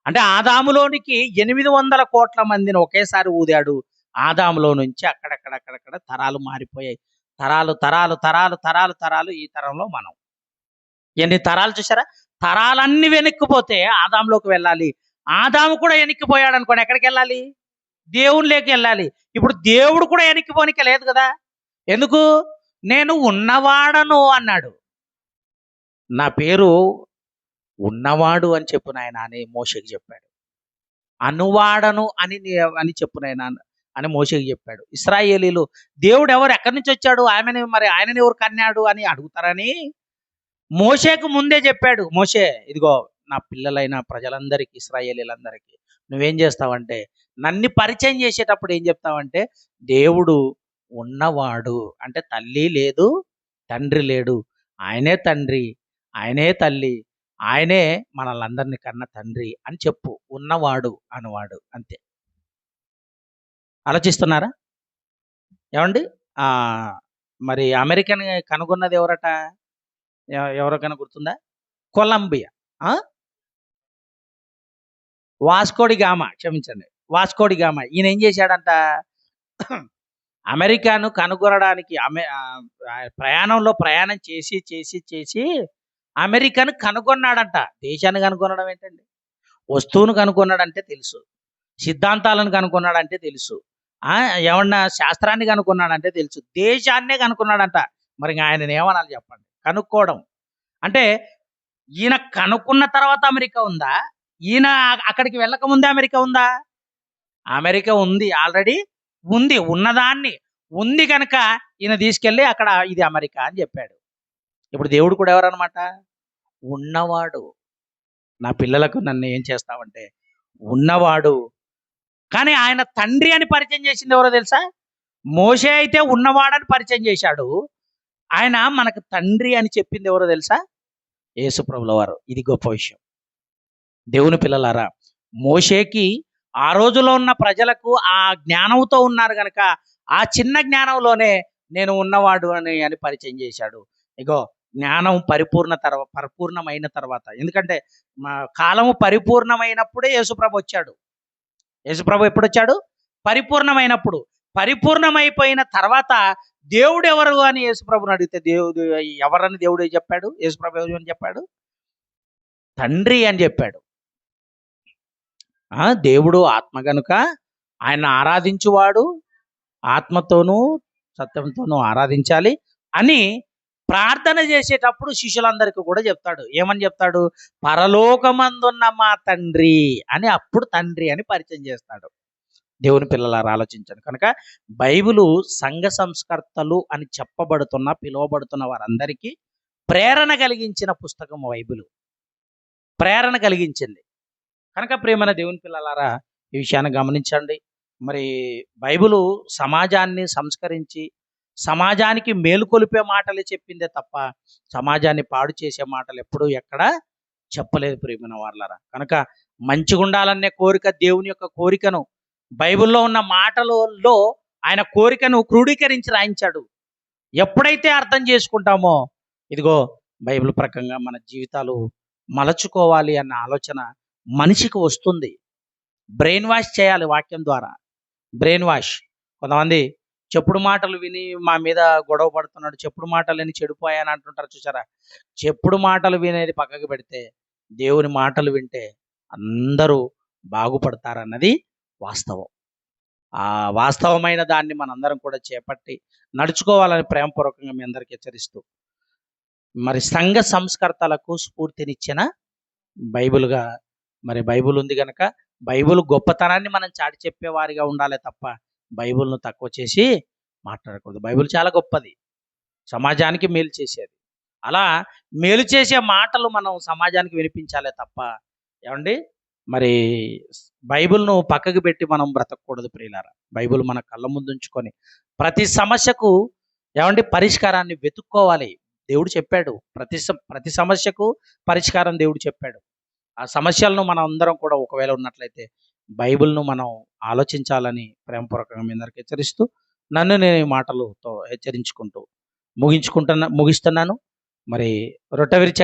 అంటే ఆదాములోనికి 800 కోట్ల మందిని ఒకేసారి ఊదాడు. ఆదాములో నుంచి అక్కడక్కడ తరాలు మారిపోయాయి. తరాలు తరాలు తరాలు తరాలు తరాలు ఈ తరంలో మనం. ఎన్ని తరాలు చూసారా? తరాలన్నీ వెనక్కిపోతే ఆదాంలోకి వెళ్ళాలి. ఆదాము కూడా వెనక్కిపోయాడు అనుకోండి, ఎక్కడికి వెళ్ళాలి? దేవునిలోకి వెళ్ళాలి. ఇప్పుడు దేవుడు కూడా వెనక్కిపోనిక లేదు కదా. ఎందుకు? నేను ఉన్నవాడను అన్నాడు. నా పేరు ఉన్నవాడు అని చెప్పు నాయన అని మోషేకి చెప్పాడు. అనువాడను అని చెప్పు నాయన అని మోషేకి చెప్పాడు. ఇశ్రాయేలీలు దేవుడు ఎవరు, ఎక్కడి నుంచి వచ్చాడు, ఆయనని ఎవరు కన్నాడు అని అడుగుతారని మోషేకు ముందే చెప్పాడు. మోషే, ఇదిగో నా పిల్లలైన ప్రజలందరికీ, ఇశ్రాయేలీలందరికీ నువ్వేం చేస్తావంటే, నన్ను పరిచయం చేసేటప్పుడు ఏం చెప్తావంటే, దేవుడు ఉన్నవాడు అంటే తల్లి లేదు, తండ్రి లేడు, ఆయనే తండ్రి, ఆయనే తల్లి, ఆయనే మనల్ని కన్న తండ్రి అని చెప్పు. ఉన్నవాడు అనువాడు అంతే. ఆలోచిస్తున్నారా ఏమండి? ఆ మరి అమెరికన్ కనుగొన్నది ఎవరట? ఎవరికైనా గుర్తుందా? కొలంబియా. వాస్కోడి గామా, క్షమించండి, వాస్కోడి గామా. ఈయన ఏం చేశాడంట? అమెరికాను కనుగొనడానికి ప్రయాణంలో ప్రయాణం చేసి చేసి చేసి అమెరికాను కనుగొన్నాడంట. దేశాన్ని కనుగొనడం ఏంటండి? వస్తువును కనుగొన్నాడంటే తెలుసు, సిద్ధాంతాలను కనుగొన్నాడంటే తెలుసు, ఏమన్నా శాస్త్రాన్ని కనుగొన్నాడంటే తెలుసు, దేశాన్నే కనుక్కున్నాడంట. మరి ఆయనను ఏమనాలి చెప్పండి? కనుక్కోవడం అంటే ఈయన కనుక్కున్న తర్వాత అమెరికా ఉందా? ఈయన అక్కడికి వెళ్ళకముందే అమెరికా ఉందా? అమెరికా ఉంది, ఆల్రెడీ ఉంది. ఉన్నదాన్ని ఉంది కనుక ఈయన తీసుకెళ్ళి అక్కడ ఇది అమెరికా అని చెప్పాడు. ఇప్పుడు దేవుడు కూడా ఎవరన్నమాట? ఉన్నవాడు. నా పిల్లలకు నన్ను ఏం చేస్తావంటే ఉన్నవాడు. కానీ ఆయన తండ్రి అని పరిచయం చేసింది ఎవరో తెలుసా? మోషే అయితే ఉన్నవాడని పరిచయం చేశాడు. ఆయన మనకు తండ్రి అని చెప్పింది ఎవరో తెలుసా? యేసుప్రభుల వారు. ఇది గొప్ప విషయం. దేవుని పిల్లలారా, మోషేకి ఆ రోజులో ఉన్న ప్రజలకు ఆ జ్ఞానంతో ఉన్నారు గనక ఆ చిన్న జ్ఞానంలోనే నేను ఉన్నవాడు అని పరిచయం చేశాడు. ఇగో జ్ఞానం పరిపూర్ణమైన తర్వాత, ఎందుకంటే కాలము పరిపూర్ణమైనప్పుడే యేసుప్రభు వచ్చాడు. యేసుప్రభు ఎప్పుడు వచ్చాడు? పరిపూర్ణమైనప్పుడు. పరిపూర్ణమైపోయిన తర్వాత దేవుడు ఎవరు అని యేసుప్రభుని అడిగితే ఎవరని దేవుడు చెప్పాడు? యేసుప్రభు ఎవరు అని చెప్పాడు? తండ్రి అని చెప్పాడు. దేవుడు ఆత్మ గనుక ఆయన ఆరాధించువాడు ఆత్మతోనూ సత్యంతోనూ ఆరాధించాలి అని ప్రార్థన చేసేటప్పుడు శిష్యులందరికీ కూడా చెప్తాడు. ఏమని చెప్తాడు? పరలోకమందున్న మా తండ్రి అని, అప్పుడు తండ్రి అని పరిచయం చేస్తాడు. దేవుని పిల్లలారా ఆలోచించండి. కనుక బైబిలు సంఘ సంస్కర్తలు అని పిలువబడుతున్న వారందరికీ ప్రేరణ కలిగించిన పుస్తకం బైబిలు. ప్రేరణ కలిగించింది కనుక ప్రియమైన దేవుని పిల్లలారా ఈ విషయాన్ని గమనించండి. మరి బైబిలు సమాజాన్ని సంస్కరించి సమాజానికి మేలుకొలిపే మాటలే చెప్పిందే తప్ప సమాజాన్ని పాడు చేసే మాటలు ఎప్పుడూ ఎక్కడా చెప్పలేదు ప్రియమైన వాళ్ళారా. కనుక మంచిగా ఉండాలనే కోరిక, దేవుని యొక్క కోరికను బైబిల్లో ఉన్న మాటలలో ఆయన కోరికను క్రోడీకరించి రాయించాడు. ఎప్పుడైతే అర్థం చేసుకుంటామో ఇదిగో బైబిల్ ప్రకారంగా మన జీవితాలు మలచుకోవాలి అన్న ఆలోచన మనిషికి వస్తుంది. బ్రెయిన్ వాష్ చేయాలి వాక్యం ద్వారా. Brain wash. కొంతమంది చెప్పుడు మాటలు విని మా మీద గొడవ పడుతున్నాడు, చెప్పుడు మాటలు విని చెడిపోయాని అంటుంటారు చూసారా? చెప్పుడు మాటలు వినేది పక్కకు పెడితే దేవుని మాటలు వింటే అందరూ బాగుపడతారన్నది వాస్తవం. ఆ వాస్తవమైన దాన్ని మనందరం కూడా చేపట్టి నడుచుకోవాలని ప్రేమపూర్వకంగా మీ అందరికీ హెచ్చరిస్తూ, మరి సంఘ సంస్కర్తలకు స్ఫూర్తినిచ్చిన బైబిల్గా మరి బైబిల్ ఉంది కనుక బైబిల్ గొప్పతనాన్ని మనం చాటి చెప్పేవారిగా ఉండాలి తప్ప బైబిల్ను తక్కువ చేసి మాట్లాడకూడదు. బైబిల్ చాలా గొప్పది, సమాజానికి మేలు చేసేది. అలా మేలు చేసే మాటలు మనం సమాజానికి వినిపించాలే తప్ప ఏమండి? మరి బైబిల్‌ను పక్కకు పెట్టి మనం బ్రతకూడదు ప్రియులారా. బైబిల్ మన కళ్ళ ముందుంచుకొని ప్రతి సమస్యకు ఏవండీ పరిష్కారాన్ని వెతుక్కోవాలి. దేవుడు చెప్పాడు. ప్రతి సమస్యకు పరిష్కారం దేవుడు చెప్పాడు. ఆ సమస్యలను మనం అందరం కూడా ఒకవేళ ఉన్నట్లయితే బైబిల్‌ను మనం ఆలోచించాలని ప్రేమపూర్వకంగా మీ అందరికి హెచ్చరిస్తూ, నన్ను నేను ఈ మాటలతో హెచ్చరించుకుంటూ ముగిస్తున్నాను. మరి రొట్టె విరిచే